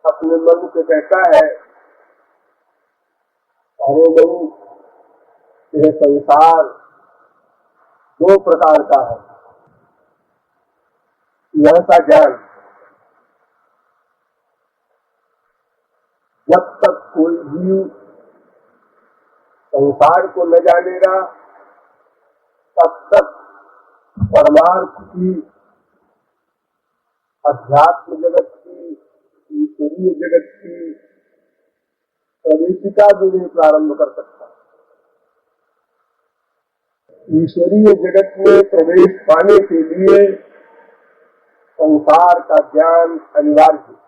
अपने मन से कहता है, अरे नहीं, यह संसार दो प्रकार का है। ऐसा ज्ञान जब तक कोई जीव संसार को न जानेगा तब तक परमार्थ की, अध्यात्म जगत की, ईश्वरीय जगत की प्रवेशिका भी नहीं प्रारंभ कर सकता। ईश्वरीय जगत में प्रवेश पाने के लिए संसार का ज्ञान अनिवार्य है।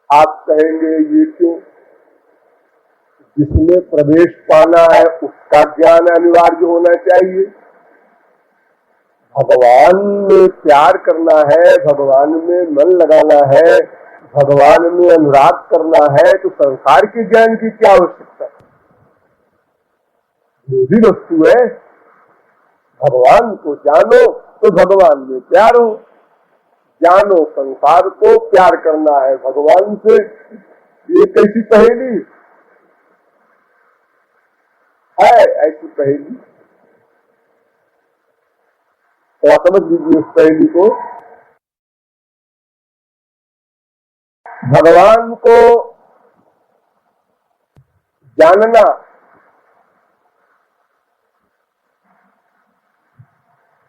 आप कहेंगे ये क्यों? जिसमें प्रवेश पाना है उसका ज्ञान अनिवार्य होना चाहिए। भगवान में प्यार करना है, भगवान में मन लगाना है, भगवान में अनुराग करना है, तो संसार के ज्ञान की क्या आवश्यकता है? जो भी वस्तु है, भगवान को जानो तो भगवान में प्यार हो। जानो संसार को, प्यार करना है भगवान से। ये कैसी पहेली है? ऐसी पहेली तो समझ लीजिए उस पहेली को। भगवान को जानना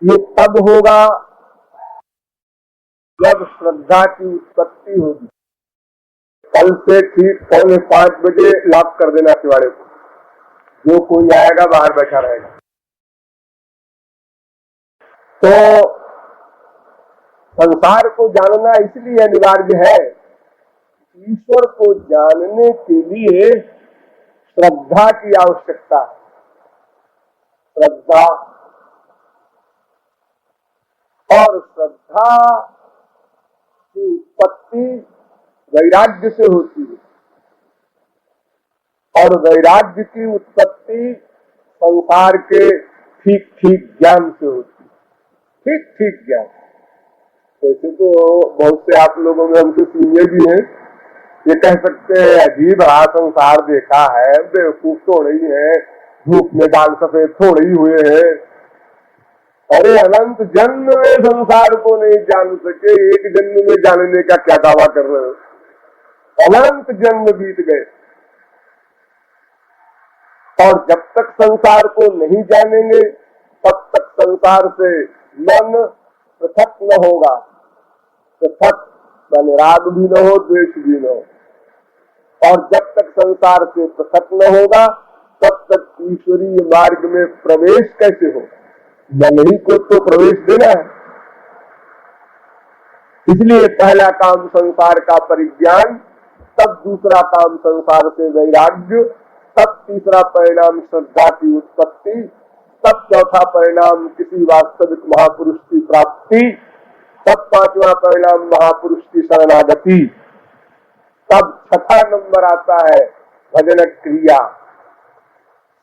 ये तब होगा जब श्रद्धा की उत्पत्ति होगी। कल से ठीक 4:45 बजे लॉक कर देना किवाड़े को। जो कोई आएगा बाहर बैठा रहेगा। तो संसार को जानना इसलिए अनिवार्य है, ईश्वर को जानने के लिए श्रद्धा की आवश्यकता है। श्रद्धा, और श्रद्धा की उत्पत्ति वैराग्य से होती है, और वैराग्य की उत्पत्ति संसार के ठीक ठीक ज्ञान से होती है। ठीक ठीक ज्ञान। वैसे तो बहुत से आप लोगों में हमसे सीनियर भी हैं, ये कह सकते हैं अजीब रहा संसार देखा है, बेवकूफ थोड़े ही है, धूप में दाल सफेद थोड़े ही हुए हैं। अरे अनंत जन्म में संसार को नहीं जान सके, एक जन्म में जानने का क्या दावा कर रहे हो? अनंत जन्म बीत गए, और जब तक संसार को नहीं जानेंगे तब तक संसार से मन पृथक न होगा। पृथक माने राग भी न हो, द्वेष भी न हो। और जब तक संसार से पृथक न होगा तब तक ईश्वरीय मार्ग में प्रवेश कैसे हो? मन ही को तो प्रवेश देना है। इसलिए पहला काम संसार का परिज्ञान, तब दूसरा काम संसार से वैराग्य, तब तीसरा परिणाम श्रद्धा की उत्पत्ति, तब चौथा परिणाम किसी वास्तविक महापुरुष की प्राप्ति, तब पांचवा परिणाम महापुरुष की शरणागति, तब छठा नंबर आता है भजन क्रिया,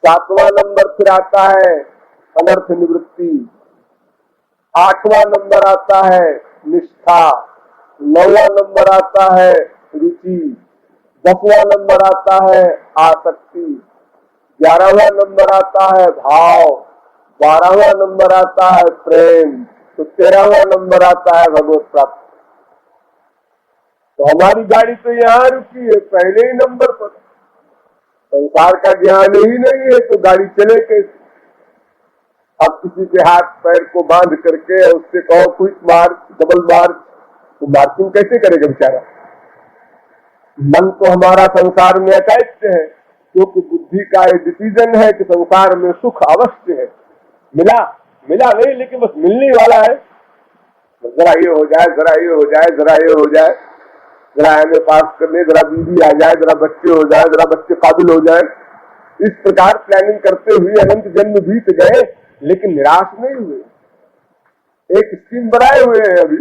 सातवां नंबर फिर आता है अनर्थ निवृत्ति, आठवां नंबर आता है निष्ठा, नौवां नंबर आता है रुचि, 10वां नंबर आता है आसक्ति, 11वां नंबर आता है भाव, 12वां नंबर आता है प्रेम, तो 13वां नंबर आता है भगवत प्राप्ति। तो हमारी गाड़ी तो यहाँ रुकी है पहले ही नंबर पर। संसार का ज्ञान ही नहीं है तो गाड़ी चले कैसे? अब किसी के हाथ पैर को बांध करके उससे कहो क्विक मार्च, डबल मार्च, तो मार्चिंग कैसे करेगा बेचारा? मन तो हमारा संसार में अटैच है, क्योंकि बुद्धि का ये डिसीजन है कि संसार में सुख अवश्य है। मिला मिला नहीं, लेकिन बस मिलने वाला है। जरा ये हो जाए, जरा ये हो जाए, जरा ये हो जाए, जरा एमए पास करने, जरा बीवी आ जाए, जरा बच्चे हो जाए, जरा बच्चे काबिल हो जाए। इस प्रकार प्लानिंग करते हुए अनंत जन्म बीत गए, लेकिन निराश नहीं हुए। एक स्कीम बनाए हुए हैं अभी,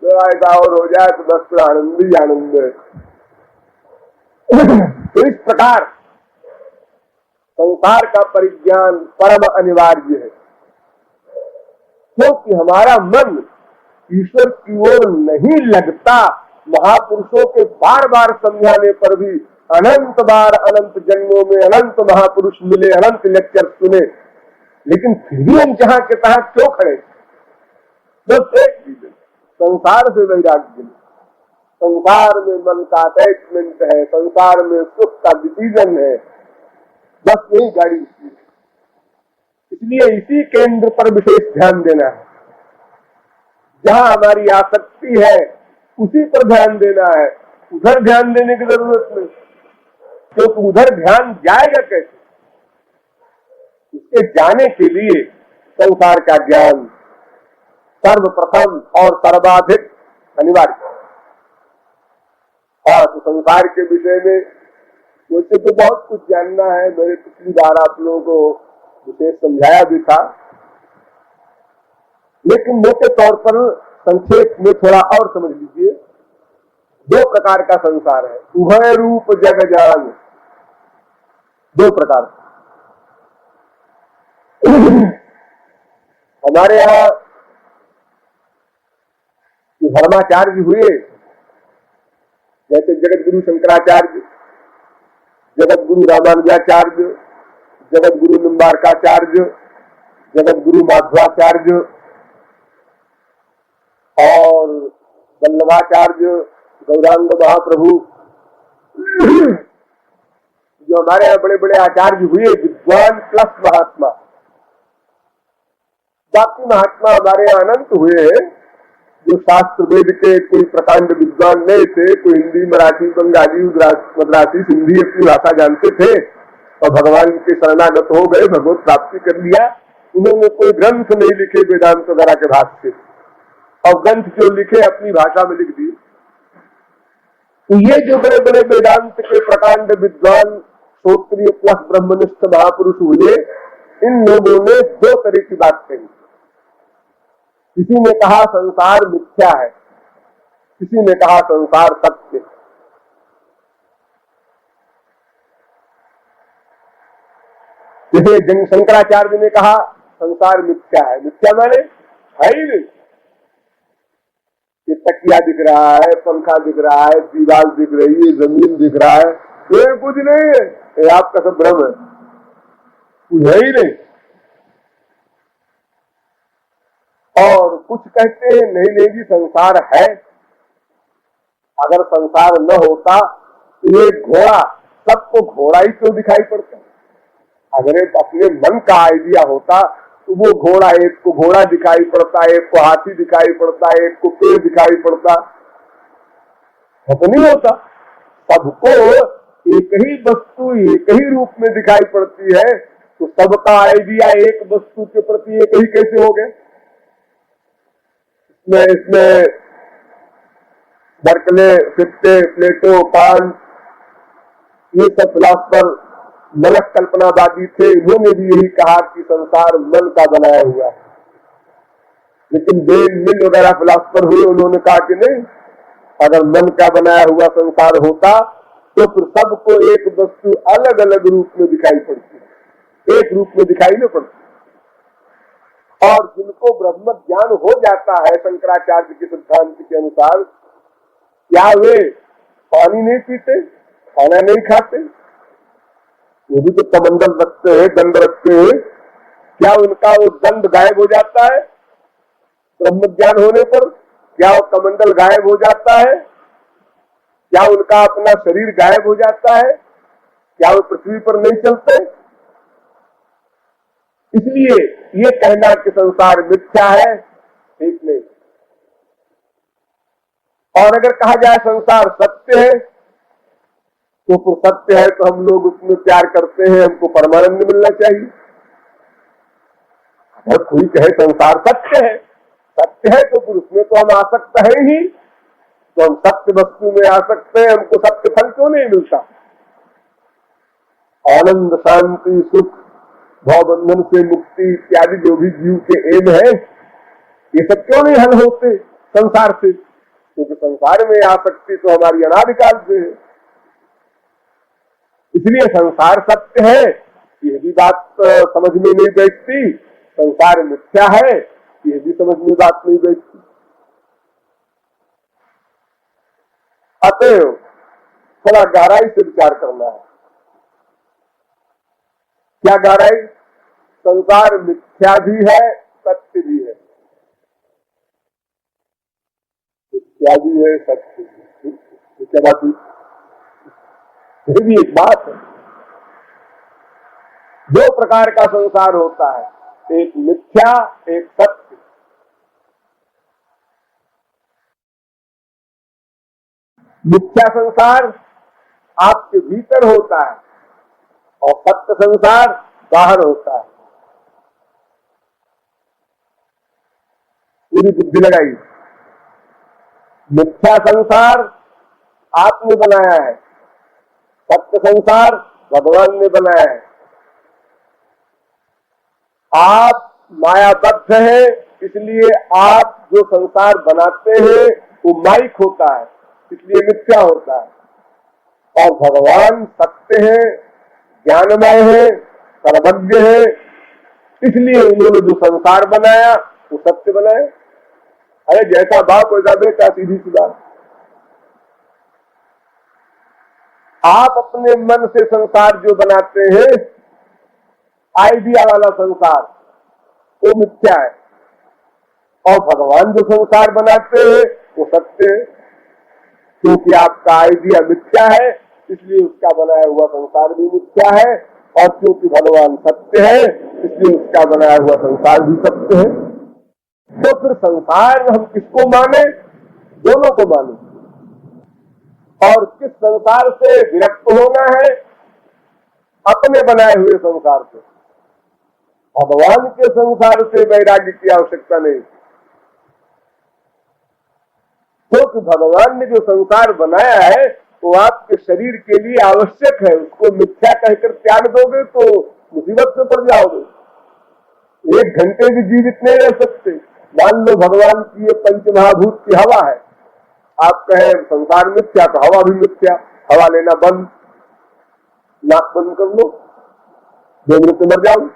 जरा ऐसा और हो जाए तो बस आनंद ही आनंद है। तो इस प्रकार संसार का परिज्ञान परम अनिवार्य है, क्योंकि हमारा मन ईश्वर की ओर नहीं लगता। महापुरुषों के बार बार समझाने पर भी अनंत बार अनंत जन्मों में अनंत महापुरुष मिले, अनंत लेक्चर सुने, लेकिन फिर भी हम जहां के तहां क्यों खड़े? बस एक चीज, संसार से वैराग्य। संसार में मन का अटैचमेंट है, संसार में सुख का डिसीजन है, बस यही गाड़ी। इसलिए इसी केंद्र पर विशेष ध्यान देना है। जहां हमारी आसक्ति है उसी पर ध्यान देना है, उधर ध्यान देने की जरूरत नहीं, क्योंकि उधर ध्यान जाएगा कैसे? इसके जाने के लिए संसार का ज्ञान सर्वप्रथम और सर्वाधिक अनिवार्य। और तो संसार के विषय में वैसे तो बहुत कुछ जानना है, मैंने पिछली बार आप लोगों को विशेष समझाया भी था, लेकिन मोटे तौर पर संक्षेप में थोड़ा और समझ लीजिए। दो प्रकार का संसार है, उभय रूप जग जान, दो प्रकार। हमारे यहाँ धर्माचार्य हुए, जैसे जगत गुरु शंकराचार्य, जगत गुरु रामानुजाचार्य, जगत गुरु निम्बारकाचार्य, जगत गुरु माध्वाचार्य और वल्लभाचार्य, गौरांग महाप्रभु, जो हमारे यहाँ बड़े बड़े आचार्य हुए, विद्वान प्लस महात्मा। बाकी महात्मा हमारे यहाँ अनंत हुए हैं, जो शास्त्र वेद के कोई प्रकांड विद्वान नहीं थे, कोई हिंदी, मराठी, बंगाली, मद्रासी, सिंधी अपनी भाषा जानते थे और भगवान के शरणागत हो गए, भगवत प्राप्ति कर लिया। उन्होंने कोई ग्रंथ नहीं लिखे वेदांत वगैरह के भाष्य, और ग्रंथ जो लिखे अपनी भाषा में लिख दिए। तो ये जो बड़े बड़े वेदांत के प्रकांड विद्वान श्रोत्रिय प्लस ब्रह्मनिष्ठ महापुरुष हुए, इन लोगों ने दो तरह की बात कही। किसी ने कहा संसार मिथ्या है, किसी ने कहा संसार सत्य है। जैसे शंकराचार्य ने कहा संसार मिथ्या है। मिथ्या माने है ही नहीं, ये तकिया दिख रहा है, पंखा दिख रहा है, दीवार दिख रही है, जमीन दिख रहा है, ये कुछ नहीं है, ये आपका सब भ्रम है, कुछ है ही नहीं। और कुछ कहते हैं नहीं नहीं जी संसार है, अगर संसार न होता तो ये घोड़ा, सबको घोड़ा ही क्यों दिखाई पड़ता है? अगर अपने मन का आइडिया होता तो वो घोड़ा, एक को घोड़ा दिखाई पड़ता, एक को हाथी दिखाई पड़ता, एक को पेड़ दिखाई पड़ता, तो नहीं होता। सबको एक ही वस्तु एक ही रूप में दिखाई पड़ती है, तो सबका आइडिया एक वस्तु के प्रति एक ही कैसे हो गए? इसमें बर्कले, फिफ्टे, प्लेटो, कांट, ये सब फिलासफर मनक कल्पनावादी थे, इन्होंने भी यही कहा कि संसार मन का बनाया हुआ है। लेकिन बेन मिल वगैरह फिलासफर हुए, उन्होंने कहा कि नहीं, अगर मन का बनाया हुआ संसार होता तो फिर सबको एक वस्तु अलग अलग रूप में दिखाई पड़ती, एक रूप में दिखाई नहीं पड़ती। और जिनको ब्रह्म ज्ञान हो जाता है शंकराचार्य के सिद्धांत के अनुसार, क्या वे पानी नहीं पीते, खाना नहीं खाते, वो भी तो कमंडल रखते हैं, दंड रखते हैं, क्या उनका वो दंड गायब हो जाता है ब्रह्म ज्ञान होने पर? क्या वो कमंडल गायब हो जाता है? क्या उनका अपना शरीर गायब हो जाता है? क्या वो पृथ्वी पर नहीं चलते? इसलिए ये कहना कि संसार मिथ्या है, ठीक नहीं। और अगर कहा जाए संसार सत्य है, तो फिर सत्य है तो हम लोग उसमें प्यार करते हैं, हमको परमानंद मिलना चाहिए। अगर कोई कहे संसार सत्य है तो फिर उसमें तो हम आसक्त है ही, तो हम सत्य वस्तु में आ सकते हैं, हमको सत्य फल क्यों नहीं मिलता? आनंद, शांति, सुख, भवबंधन से मुक्ति इत्यादि जो भी जीव के एम है, ये सब क्यों नहीं हल होते संसार से? क्योंकि संसार में आसक्ति तो हमारी अनादिकाल से है। इसलिए संसार सत्य है, यह भी बात समझ में नहीं बैठती। संसार मिथ्या है, यह भी समझ में बात नहीं बैठती। अतएव थोड़ा गहराई से विचार करना है। क्या गहराई? संसार मिथ्या भी है, सत्य भी है। मिथ्या भी है, सत्य भी है। क्या बात हुई? ये भी एक बात है। दो प्रकार का संसार होता है, एक मिथ्या, एक सत्य। मिथ्या संसार आपके भीतर होता है और सत्य संसार बाहर होता है। पूरी बुद्धि लगाई। मिथ्या संसार आपने बनाया है, सत्य संसार भगवान ने बनाया है। आप मायाबद्ध हैं, इसलिए आप जो संसार बनाते हैं वो माइक होता है, इसलिए मिथ्या होता है। और भगवान सत्य है, ज्ञानमय है, सर्वज्ञ है, इसलिए उन्होंने जो संसार बनाया वो सत्य बनाया। अरे जैसा बाप वैसा बेटा, सीधी सी बात। आप अपने मन से संसार जो बनाते हैं, आइडिया वाला संसार, वो मिथ्या है। और भगवान जो संसार बनाते हैं वो सत्य है। क्योंकि आपका आइडिया मिथ्या है, इसलिए उसका बनाया हुआ संसार भी मिथ्या है। और क्योंकि भगवान सत्य है, इसलिए उसका बनाया हुआ संसार भी सत्य है। तो फिर संसार हम किसको माने? दोनों को माने। और किस संसार से विरक्त होना है? अपने बनाए हुए संसार से। भगवान के संसार से वैराग्य की आवश्यकता नहीं, क्योंकि भगवान ने जो संसार बनाया है वो आपके शरीर के लिए आवश्यक है। उसको मिथ्या कहकर त्याग दोगे तो मुसीबत में पड़ जाओगे। एक घंटे भी जीवित नहीं रह सकते। मान लो भगवान की ये पंचमहाभूत की हवा है, आप कहें संसार मिथ्या, तो हवा भी मिथ्या। हवा लेना बंद, नाक बंद कर लो, 2 मिनट में मर जाओ।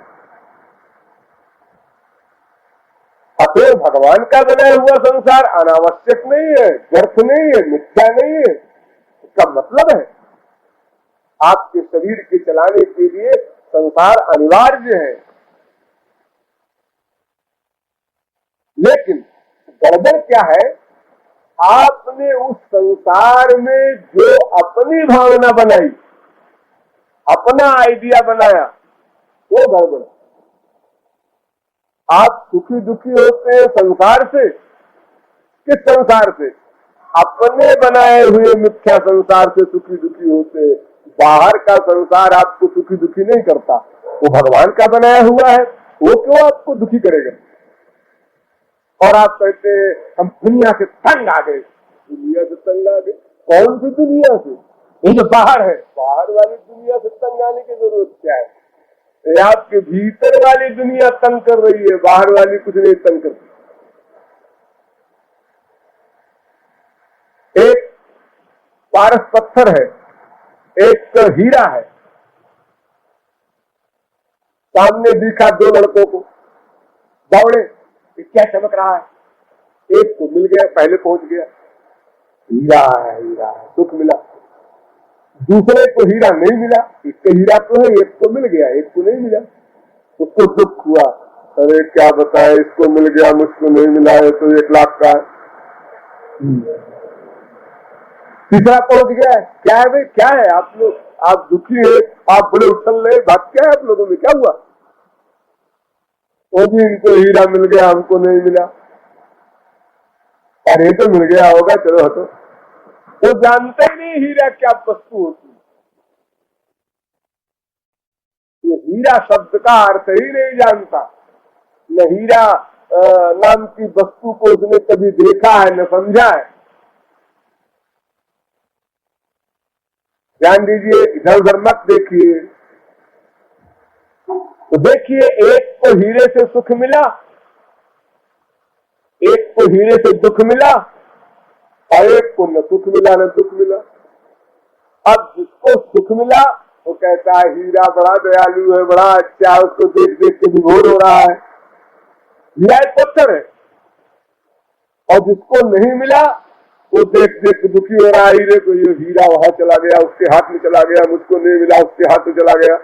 अतः भगवान का बनाया हुआ संसार अनावश्यक नहीं है, व्यर्थ नहीं है, मिथ्या नहीं है। इसका मतलब है आपके शरीर के चलाने के लिए संसार अनिवार्य है। लेकिन गड़बड़ क्या है? आपने उस संसार में जो अपनी भावना बनाई, अपना आइडिया बनाया, वो गड़बड़। आप सुखी दुखी होते हैं संसार से। किस संसार से? अपने बनाए हुए मिथ्या संसार से सुखी दुखी होते। बाहर का संसार आपको सुखी दुखी नहीं करता, वो भगवान का बनाया हुआ है, वो क्यों आपको दुखी करेगा? और आप कहते हैं हम दुनिया से तंग आ गए। दुनिया से तंग आ गए? कौन सी दुनिया से? ये जो बाहर है, बाहर वाली दुनिया से तंग आने की जरूरत क्या है? ये आपके भीतर वाली दुनिया तंग कर रही है, बाहर वाली कुछ नहीं तंग करती। एक पारस पत्थर है, एक हीरा है। सामने दिखा दो लड़कों को, दौड़े, क्या चमक रहा है? एक को मिल गया, पहले पहुंच गया, हीरा है, हीरा है, सुख मिला। दूसरे को हीरा नहीं मिला, इसका हीरा तो है, एक को मिल गया, एक को नहीं मिला, उसको दुख हुआ। अरे क्या बताए, इसको मिल गया मुझको नहीं मिला है, तो 1 लाख का है। तीसरा पहुंच गया, क्या है भाई, क्या है आप लोग, आप दुखी है, आप बड़े उछल रहे, बात क्या है आप लोगों में, क्या हुआ? वो भी इनको हीरा मिल गया, हमको नहीं मिला। अरे तो मिल गया होगा, चलो हटो। वो जानते ही नहीं हीरा क्या वस्तु होती। वो हीरा शब्द का अर्थ ही नहीं जानता, न हीरा नाम की वस्तु को उसने कभी देखा है, न समझा है। ध्यान दीजिए, इधर उधर मत देखिए। तो देखिए, एक को हीरे से सुख मिला, एक को हीरे से दुख मिला, और एक को न सुख मिला न दुख मिला। अब जिसको सुख मिला वो कहता है हीरा बड़ा दयालु है, बड़ा अच्छा है, उसको देख देख के विभोर हो रहा है। हीरा एक पत्थर है। और जिसको नहीं मिला वो देख देख के दुखी हो रहा है, हीरे को, ये हीरा वहां चला गया, उसके हाथ में चला गया, मुझको नहीं मिला, उसके हाथ में चला गया।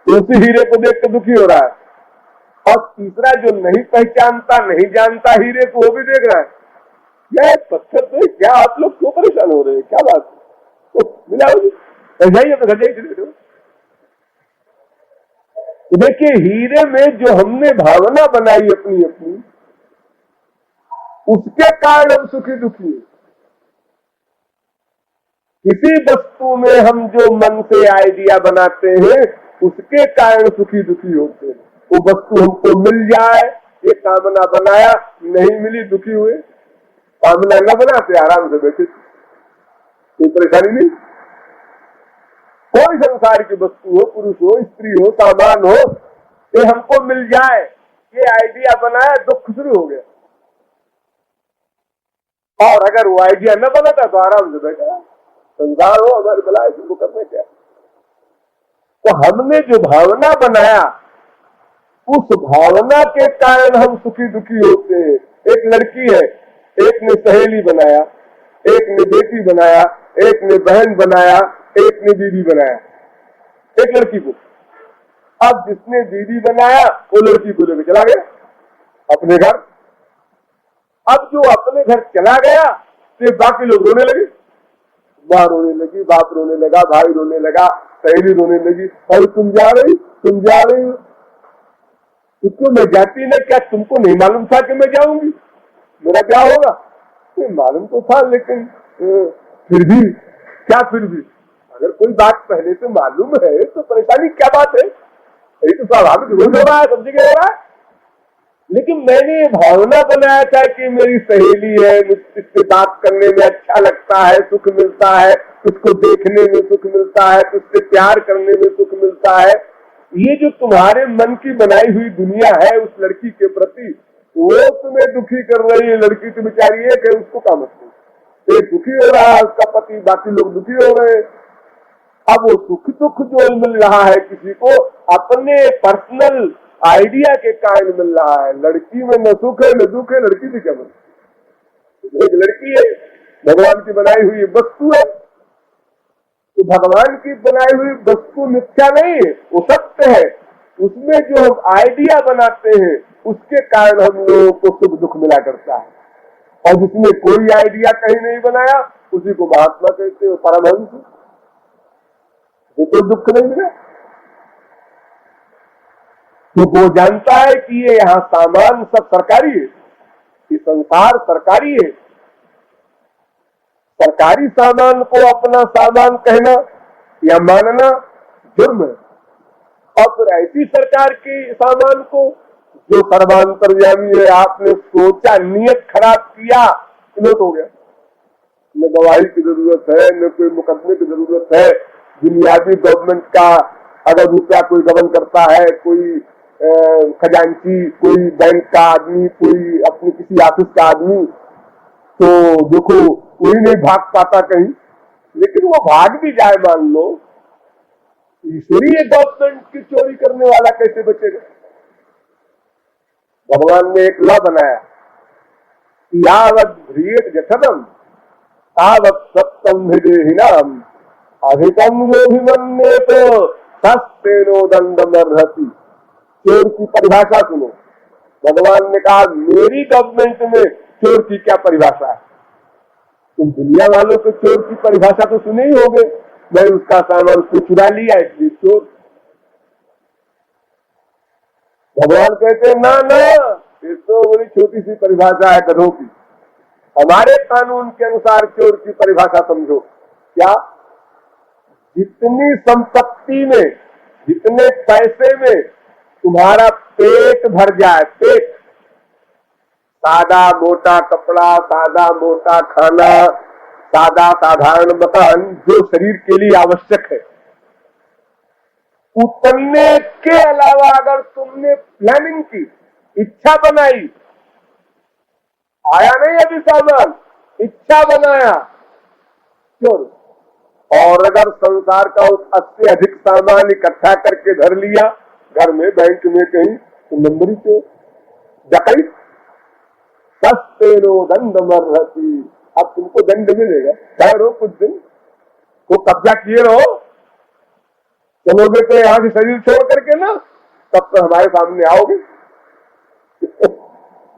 उसी हीरे को देख के दुखी हो रहा है। और तीसरा जो नहीं पहचानता, नहीं जानता हीरे को, वो भी देख रहा है, क्या पत्थर तो क्या, आप लोग क्यों परेशान हो रहे हैं, क्या बात तो मिला ऐसा ही है। तो देखिए, हीरे में जो हमने भावना बनाई अपनी अपनी, उसके कारण हम सुखी दुखी है। किसी वस्तु में हम जो मन से आइडिया बनाते हैं, उसके कारण सुखी दुखी होते हैं। वो वस्तु हमको मिल जाए, ये कामना बनाया, नहीं मिली दुखी हुए। कामना न बनाते, आराम से बैठे, कोई परेशानी नहीं। कोई संसार की वस्तु हो, पुरुष हो, स्त्री हो, सामान हो, ये हमको मिल जाए, ये आइडिया बनाया, दुख शुरू हो गया। और अगर वो आइडिया न बनाता तो आराम से बैठा, संसार हो हमारी भलाई, तुमको करना क्या। तो हमने जो भावना बनाया, उस भावना के कारण हम सुखी दुखी होते हैं। एक लड़की है, एक ने सहेली बनाया, एक ने बेटी बनाया, एक ने बहन बनाया, एक ने बीवी बनाया, एक लड़की को। अब जिसने बीवी बनाया वो लड़की को लेकर चला गया अपने घर। अब जो अपने घर चला गया तो बाकी लोग रोने लगे, माँ रोने लगी, बाप रोने लगा, भाई रोने लगा, सहेली रोने लगी, और तुम जा रही, तुम जा रही हो, तुमको मैं जाती ना, क्या तुमको नहीं मालूम था कि मैं जाऊंगी, मेरा क्या होगा? मालूम तो था, लेकिन फिर भी क्या, फिर भी अगर कोई बात पहले से मालूम है तो परेशानी क्या बात है, यही तो स्वाभाविक रोज हो रहा है, सब जगह हो रहा है। लेकिन मैंने भावना बनाया था कि मेरी सहेली है, मुझसे बात करने में अच्छा लगता है, सुख मिलता है, उसको देखने में सुख मिलता है, उससे प्यार करने में सुख मिलता है। ये जो तुम्हारे मन की बनाई हुई दुनिया है उस लड़की के प्रति, वो तुम्हें दुखी कर रही है। लड़की तो बेचारी है कि उसको काम है, एक दुखी हो रहा है उसका पति, बाकी लोग दुखी हो रहे हैं। अब वो सुख दुख जो मिल रहा है किसी को, अपने पर्सनल आइडिया के कारण मिल रहा है। लड़की में न सुख है न दुख है, लड़की भी क्या मिल, एक लड़की है, भगवान की बनाई हुई वस्तु है। तो भगवान की बनाई हुई वस्तु मिथ्या नहीं है, वो सत्य है। उसमें जो हम आइडिया बनाते हैं उसके कारण हम लोगों को सुख दुख मिला करता है। और जिसने कोई आइडिया कहीं नहीं बनाया उसी को महात्मा कहते हैं, परमहंस, तो दुख नहीं मिला। क्योंकि वो जानता है कि ये यहाँ सामान सब सरकारी है, ये संसार सरकारी है। सरकारी सामान को अपना सामान कहना या मानना जुर्म है, और फिर ऐसी सरकार के सामान को जो सर्वांतर्यामी है, आपने सोचा, नियत खराब किया, विनोद हो गया। न गवाही की जरूरत है, न कोई मुकदमे की जरूरत है। बुनियादी गवर्नमेंट का अगर रुपया कोई गबन करता है, कोई खजांची, कोई बैंक का आदमी, कोई अपनी किसी ऑफिस का आदमी, तो देखो कोई नहीं भाग पाता कहीं। लेकिन वो भाग भी जाए, मान लो, ईश्वरीय गवर्नमेंट की चोरी करने वाला कैसे बचेगा? भगवान ने एक लॉ बनाया, यावत ह्रियेत जठरम तावत सत्यम हृदयहीनाम अधिकम जो भी मन्ये तो सस्तेनो दंडमर्हति। चोर की परिभाषा सुनो। भगवान ने कहा मेरी गवर्नमेंट में चोर की क्या परिभाषा है? तुम दुनिया वालों को चोर की परिभाषा तो सुने ही होगे, मैं उसका सामान को चुरा लिया इसलिए चोर। भगवान कहते हैं ना ना, ये तो बड़ी छोटी सी परिभाषा है गधों की। हमारे कानून के अनुसार चोर की परिभाषा समझो। क्या? जितनी संपत्ति में, जितने पैसे में तुम्हारा पेट भर जाए, पेट, सादा मोटा कपड़ा, सादा मोटा खाना, सादा साधारण मकान, जो शरीर के लिए आवश्यक है, उतने के अलावा अगर तुमने प्लानिंग की, इच्छा बनाई, आया नहीं अभी सामान, इच्छा बनाया, चोर। और अगर संसार का उस 80 अधिक सामान इकट्ठा करके धर लिया घर में, बैंक में कहीं, तो नंबरी चोर, डकैत। सस्तेनो दंडमर्हति। अब तुमको दंड मिलेगा, ठहरो कुछ दिन, वो कब्जा किए रहो। चलोगे तो यहाँ से शरीर छोड़ करके ना, तब तो हमारे सामने आओगे।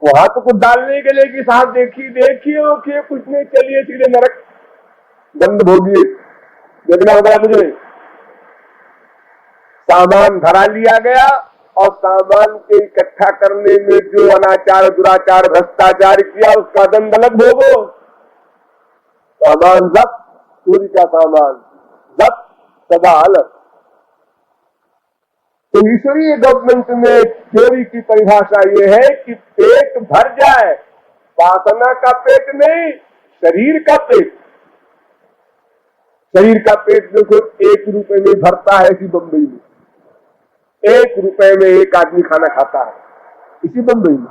वहां तो कुछ डालने के लिए कि साहब देखिए देखिए कुछ नहीं, चलिए सीधे नरक, दंड भोगिए, देखना होगा मुझे। सामान धरा लिया गया और सामान के इकट्ठा करने में जो अनाचार, दुराचार, भ्रष्टाचार किया, उसका दंड अलग भोगो। सामान जब्त, चोरी का सामान जब्त, सदा अलग। तो ईश्वरीय गवर्नमेंट में चोरी की परिभाषा ये है कि पेट भर जाए, वासना का पेट नहीं, शरीर का पेट। शरीर का पेट देखो 1 रुपए में भरता है इसी बम्बई में, 1 रुपए में एक आदमी खाना खाता है इसी बम्बई में,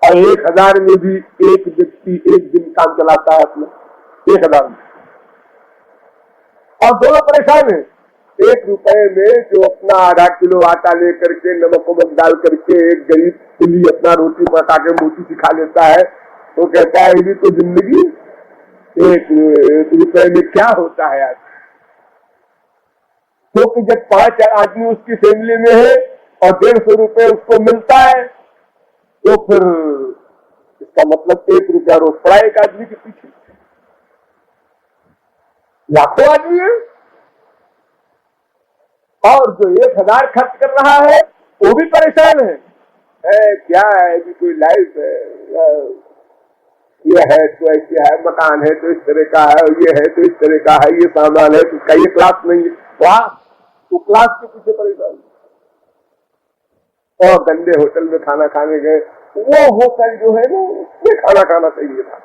और 1000 में भी एक व्यक्ति एक दिन काम चलाता है अपना, 1000 में। और दोनों परेशान है। 1 रुपए में जो अपना आधा किलो आटा लेकर के नमक वमक डाल करके एक गरीब कुली अपना रोटी पका के मोटी सी खा लेता है, तो कहता है ये तो जिंदगी, 1 रुपए में क्या होता है आज। क्योंकि जब 5 आदमी उसकी फैमिली में है और 150 रुपए उसको मिलता है, तो फिर इसका मतलब 1 रुपया रोज पड़ा एक आदमी के पीछे। लाखों आदमी है, और जो 1000 खर्च कर रहा है वो भी परेशान है। क्या है कि कोई लाइफ है, ये है तो ऐसे है, मकान है तो इस तरह का है, ये है तो इस तरह का है, ये सामान है तो इसका ये क्लास नहीं है, वाह, तो क्लास के पीछे परेशान। और गंदे होटल में खाना खाने गए, वो होटल जो है ना उसमें खाना खाना चाहिए था,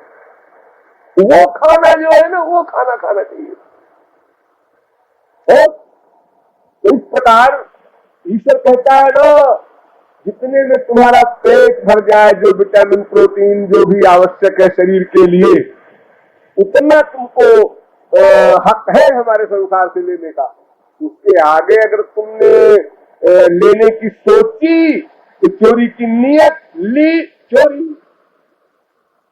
वो खाना जो है ना वो खाना खाना चाहिए। तो इस प्रकार ईश्वर कहता है ना, जितने में तुम्हारा पेट भर जाए, जो विटामिन प्रोटीन जो भी आवश्यक है शरीर के लिए, उतना तुमको हक है हमारे संसार से लेने का। उसके आगे अगर तुमने लेने की सोची तो चोरी की नियत ली, चोरी,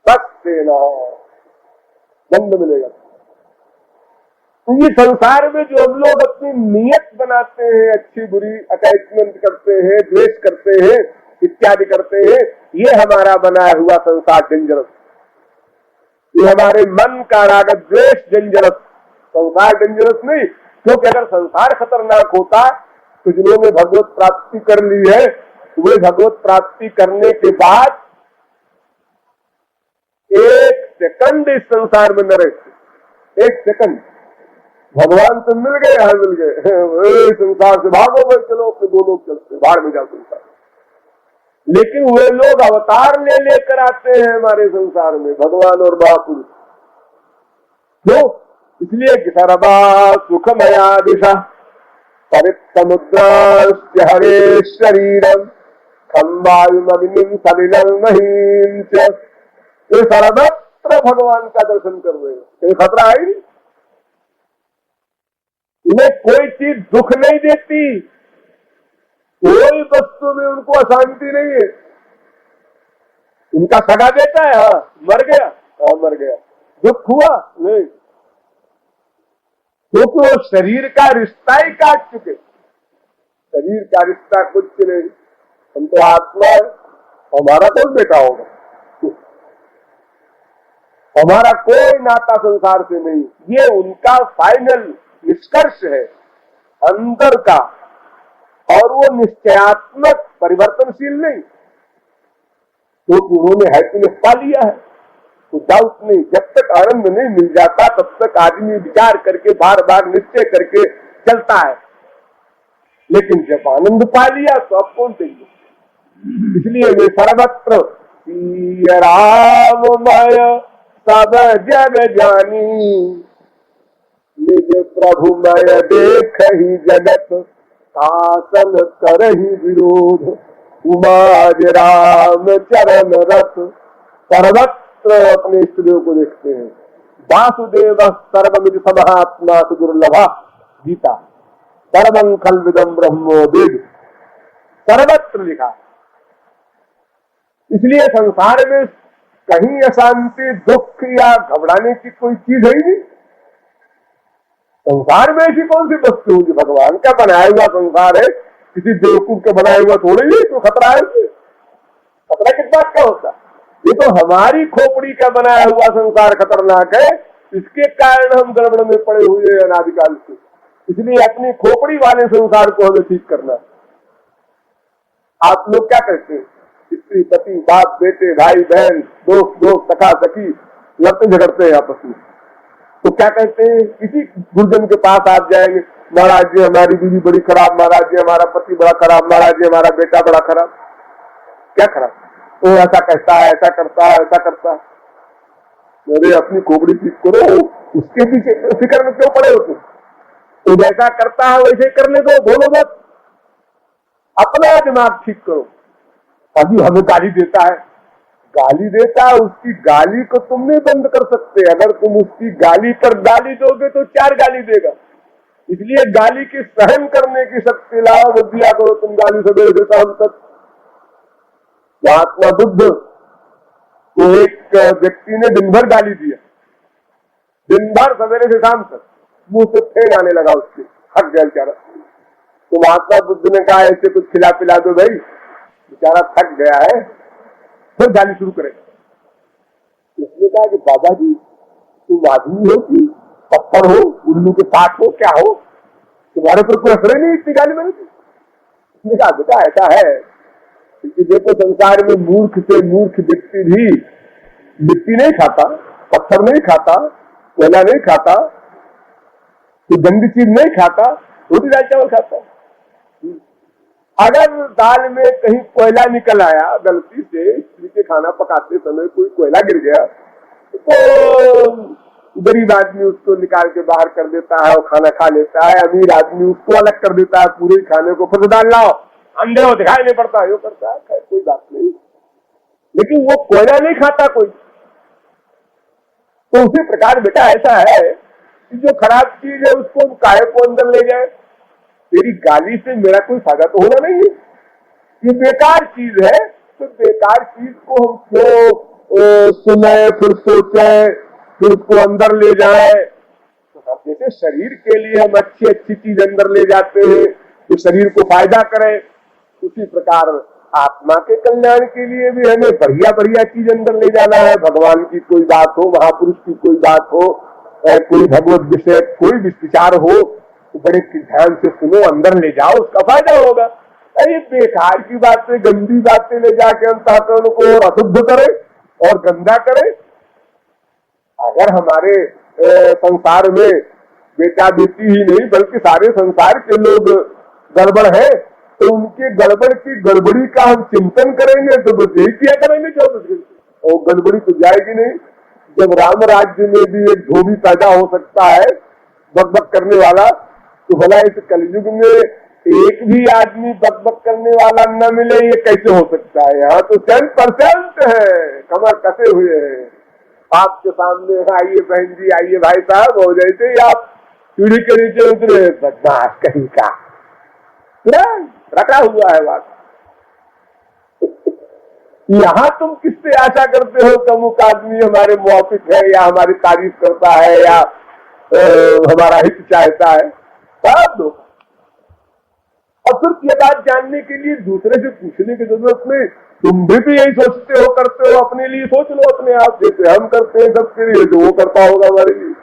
बस देना, दंड मिलेगा। तो ये संसार में जो हम लोग अपनी नियत बनाते हैं, अच्छी बुरी अटैचमेंट करते हैं, द्वेष करते हैं, इत्यादि करते हैं, ये हमारा बनाया हुआ संसार डेंजरस। ये हमारे मन का राग द्वेष डेंजरस, संसार डेंजरस नहीं। क्योंकि अगर संसार खतरनाक होता तो जिन्होंने भगवत प्राप्ति कर ली है वे भगवत प्राप्ति करने के बाद 1 सेकंड इस संसार में न रहते। 1 सेकंड भगवान से मिल गए, यहाँ मिल गए, संसार से भागो भाई, चलो अपने 2 लोग चलते, बाहर में जाओ संसार। लेकिन वे लोग अवतार ले लेकर आते हैं हमारे संसार में, भगवान और महापुरुष। क्यों? इसलिए कि सर्वा सुखमया दिशा परिसमुद्राश्च हरे शरीरम खम्बायुमग्निम सलिलं महीम च। ये सर्वत्र भगवान का दर्शन कर रहे हैं, कोई खतरा है नहीं। उन्हें कोई चीज दुख नहीं देती, कोई वस्तु में उनको अशांति नहीं है। उनका सगा देता है, हाँ मर गया, हाँ मर गया, दुख हुआ नहीं, क्योंकि वो शरीर का रिश्ता ही काट चुके। शरीर का रिश्ता कुछ नहीं, हम तो आत्मा है, हमारा कौन बेटा होगा, हमारा कोई नाता संसार से नहीं। ये उनका फाइनल निष्कर्ष है अंदर का, और वो निश्चयात्मक परिवर्तनशील नहीं, क्योंकि तो उन्होंने हैप्पीनेस पा लिया है, तो डाउट नहीं। जब तक आनंद नहीं मिल जाता तब तक आदमी विचार करके बार बार निश्चय करके चलता है, लेकिन जब आनंद पा लिया तो अब कौन देंगे। इसलिए वे सर्वत्र राममय सब जग जानी, निज प्रभुमय देख ही जगत शासन कर ही विरोध, उमाज राम चरण रथ। सर्वत्र अपने स्त्रियों को देखते हैं। वासुदेव सर्वमिद समात्मा सुदुर्लभा, गीता। सर्वं खल्विदं ब्रह्मो वेद, सर्वत्र लिखा। इसलिए संसार में कहीं अशांति, दुख या घबराने की कोई चीज है ही नहीं। संसार में ऐसी कौन सी वस्तु होगी? भगवान का बनाया हुआ संसार है, किसी बेवकूफ के बनाया हुआ थोड़ी ही तो खतरा है। खतरा किस बात का होता? ये तो हमारी खोपड़ी का बनाया हुआ संसार खतरनाक है, इसके कारण हम गड़बड़ में पड़े हुए हैं अनादिकाल से। इसलिए अपनी खोपड़ी वाले संसार को हमें ठीक करना। आप लोग क्या कहते हैं? स्त्री पति बाप बेटे भाई बहन दोस्त सखा सखी लड़ते झगड़ते हैं आपस में, तो क्या कहते हैं? किसी गुरुजन के पास आप जाएंगे, महाराज जी हमारी बीवी बड़ी खराब, महाराज जी हमारा पति बड़ा खराब, महाराज जी हमारा बेटा बड़ा खराब। क्या खराब? वो ऐसा कहता है, ऐसा करता है, ऐसा करता है। अरे अपनी खोपड़ी ठीक करो, उसके पीछे फिक्र में क्यों पड़े हो तुम? तो जैसा करता है वैसे करने दो, बोलो मत, अपना दिमाग ठीक करो। अभी हमें गाली देता है, गाली देता है, उसकी गाली को तुम नहीं बंद कर सकते। अगर तुम उसकी गाली पर गाली दोगे तो 4 गाली देगा। इसलिए गाली की सहन करने की शक्ति लाओ, दिया करो तुम गाली सवेरे से शाम तक। महात्मा बुद्ध को एक व्यक्ति ने दिन भर गाली दिया, दिन भर सवेरे से शाम तक, मुंह से फेंक आने लगा, उसके थक गया बेचारा। तो महात्मा बुद्ध ने कहा ऐसे कुछ खिला पिला दो भाई, बेचारा थक गया है, फिर गाली शुरू करेगा। उसने कहा कि बाबा जी तुम आदमी हो कि पत्थर हो, उल्लू के साथ हो, क्या हो, तुम्हारे पर कोई असर नहीं इतनी गाली मैंने। उसने कहा बेटा ऐसा है, क्योंकि देखो संसार में मूर्ख से मूर्ख व्यक्ति भी मिट्टी नहीं खाता, पत्थर नहीं खाता, कोयला नहीं खाता, कोई गंदी चीज नहीं खाता, रोटी दाल चावल खाता। अगर दाल में कहीं कोयला निकल आया गलती से, स्त्री के खाना पकाते समय कोई कोयला गिर गया, तो गरीब आदमी उसको निकाल के बाहर कर देता है और खाना खा लेता है। अमीर आदमी उसको अलग कर देता है पूरे खाने को, फिर दाल लाओ, अंधे हो दिखाई नहीं पड़ता, यो करता है, कोई बात नहीं। लेकिन वो कोयला नहीं खाता कोई। तो उसी प्रकार बेटा ऐसा है कि जो खराब चीज है उसको काहे को अंदर ले जाए। तेरी गाली से मेरा कोई फायदा तो होना नहीं है, ये बेकार चीज है, तो बेकार चीज को हम क्यों सुने, फिर सोचे, फिर उसको अंदर ले जाए। तो हम जैसे शरीर के लिए हम अच्छी अच्छी चीज अंदर ले जाते हैं तो शरीर को फायदा करे, उसी प्रकार आत्मा के कल्याण के लिए भी हमें बढ़िया बढ़िया चीज अंदर ले जाना है। भगवान की कोई बात हो, महापुरुष की कोई बात हो, कोई भगवत विषय कोई भी विचार हो, तो बड़े ध्यान से सुनो, अंदर ले जाओ, उसका फायदा होगा। अरे बेकार की बातें, गंदी बातें ले जाके अंतःकरण को और अशुद्ध करे और गंदा करे। अगर हमारे संसार में बेटा बेटी ही नहीं बल्कि सारे संसार के लोग गड़बड़ है, तो उनके गड़बड़ की गड़बड़ी का हम चिंतन करेंगे तो बस यही किया करेंगे 24 घंटे, और गड़बड़ी तो जाएगी नहीं। जब राम राज्य में भी एक धोबी पैदा हो सकता है बकबक करने वाला, तो भला इस कलयुग में एक भी आदमी बकबक करने वाला न मिले, ये कैसे हो सकता है? यहाँ तो 100% है, कमर कसे हुए हैं। आपके सामने आइए बहन जी, आइए भाई साहब, हो जैसे ही आप सीढ़ी के नीचे उतरे, बदमाश कहीं का रखा हुआ है बात। यहाँ तुम किससे आशा करते हो कमुक आदमी हमारे मुआफिक है या हमारी तारीफ करता है या हमारा हित चाहता है? सब लोग। और सिर्फ ये बात जानने के लिए दूसरे से पूछने की जरूरत नहीं। तुम भी तो यही सोचते हो, करते हो, अपने लिए सोच लो अपने आप, जैसे हम करते हैं सबके लिए, जो वो करता होगा हमारे लिए।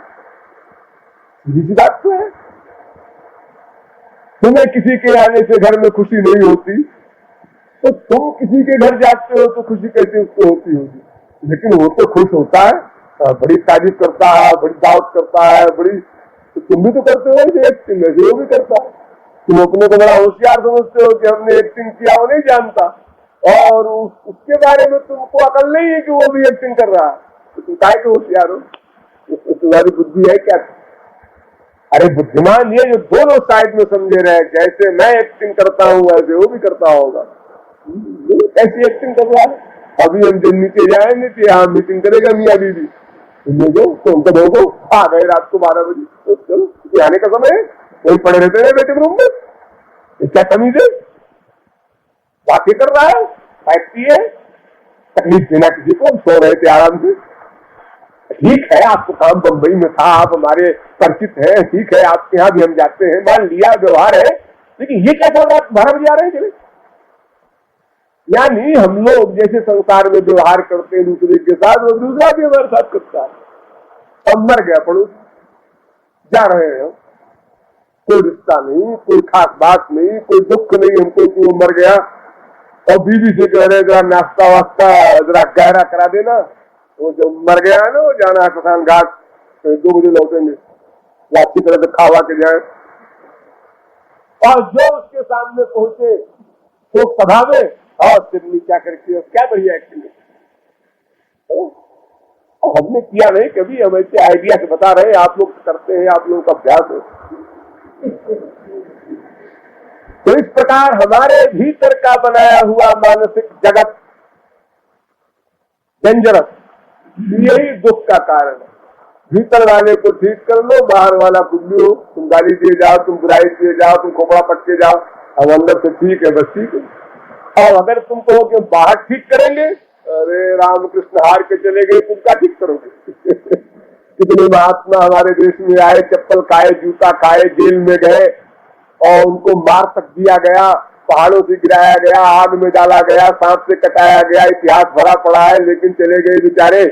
सीधी बात तो है। तुम्हें किसी के आने से घर में खुशी नहीं होती, तो तुम किसी के घर जाते हो तो खुशी कैसे उसको होती होगी? लेकिन वो तो खुश होता है, बड़ी तारीफ करता है, बड़ी दावत करता है, बड़ी, तो तुम भी तो करते हो ये एक्टिंग, वो भी करता है। तुम अपने को बड़ा होशियार समझते हो कि हमने एक्टिंग किया, वो नहीं जानता, और उसके बारे में तुमको अकल नहीं है कि वो भी एक्टिंग कर रहा है, तो तुम काय के होशियार हो? तुम्हारी बुद्धि है क्या? अरे बुद्धिमान ये जो दोनों साइड में समझे रहे, जैसे मैं एक्टिंग करता हूँ वैसे वो भी करता होगा। कैसी एक्टिंग कर रहा है? अभी हम जब नीचे जाएंगे तो यहाँ मीटिंग करेगा मियाँ बीवी, तुम तो देखो आ गए रात को 12 बजे, तो चलो आने का समय है, वही पड़े रहते हैं बेटे रूम में। क्या तमीज है? बातें कर रहा है, फैक्ट्री है, तकलीफ देना किसी को। सो रहे थे आराम से, ठीक है आपको काम बम्बई में था, आप हमारे परिचित हैं, ठीक है आपके यहाँ भी हम जाते हैं, मान लिया व्यवहार है, लेकिन ये क्या चल रहा है 12 बजे आ रहे हैं? यानी हम लोग जैसे संसार में व्यवहार करते हैं दूसरे के साथ, वो दूसरा भी हमारे साथ करता है। अब मर गया पड़ोस, जा रहे हैं, कोई रिश्ता नहीं, कोई खास बात नहीं, कोई दुख नहीं हमको कि वो मर गया, और बीवी से कह रहे जरा नाश्ता वास्ता जरा गहरा करा देना। वो जो मर गया है ना, वो जाना है शमशान घाट, 2 बजे लौटेंगे, वो अच्छी तरह से खावा के जाए। और जो उसके सामने पहुंचे शोक सभा में, और सिर नीचा करके क्या बढ़िया एक्टिंग है। हमने किया नहीं कभी, हम ऐसे आइडिया से बता रहे हैं, आप लोग करते हैं, आप लोगों का अभ्यास है। तो इस प्रकार हमारे भीतर का बनाया हुआ मानसिक जगत डेंजरस, यही दुख का कारण है। भीतर वाले को ठीक कर लो, बाहर वाला बुद्धू हो, तुम गाली दिए जाओ, तुम बुराई दिए जाओ, तुम खोपड़ा पट के जाओ, अब अंदर से ठीक है, बस ठीक है। और अगर तुम कहो कि बाहर ठीक करेंगे, अरे रामकृष्ण हार के चले गए, तुम क्या ठीक करोगे? कितने महात्मा हमारे देश में आए, चप्पल खाए, जूता खाए, जेल में गए, और उनको मार तक दिया गया, पहाड़ों से गिराया गया, आग में डाला गया, सांप से कटाया गया, इतिहास भरा पड़ा है, लेकिन चले गए बेचारे,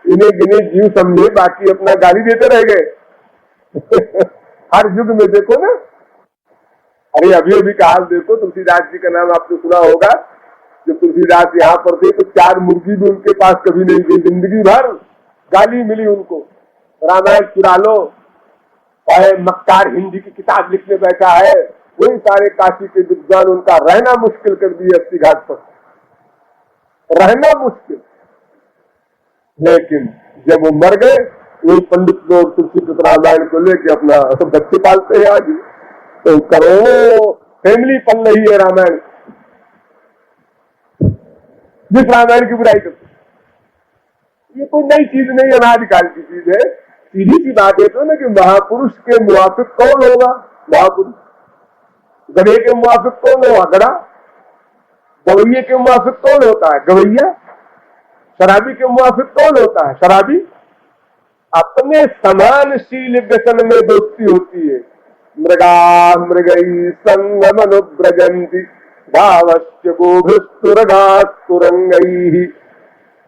इन्हें गिने जीव समझे, बाकी अपना गाली देते रह गए। हर युग में देखो ना, अरे अभी अभी का हाल देखो, तुलसीदास जी का नाम आपने सुना होगा। जब तुलसीदास यहाँ पर थे तो 4 मुर्गी भी उनके पास कभी नहीं गई, जिंदगी भर गाली मिली उनको, रामायण चुरा लो, और मक्कार हिंदी की किताब लिखने बैठा है, वही सारे काशी के विद्वान उनका रहना मुश्किल कर दिए, अस्सी घाट पर रहना मुश्किल। लेकिन जब वो मर गए, वही पंडित लोग तुलसी के रामायण को लेके अपना सब बच्चे पालते हैं आज, तो करो फैमिली पल रही है रामायण, जिस रामायण की बुराई करते। ये कोई नई चीज नहीं, अनादिकाल की चीज है। सीधी सी बात है तो ना कि महापुरुष के मुआफिक कौन होगा? महापुरुष। गधे के मुआफिक कौन होगा? गधा। गवैये के मुआफिक कौन होता है? गवैया। शराबी के मुआफिक कौन होता है? शराबी। अपने समानशील व्यसन में दोस्ती होती है। मृगा मृगई संगमनुव्रजन्ति भावश्च गोभिस्तुरगास्तुरंगैः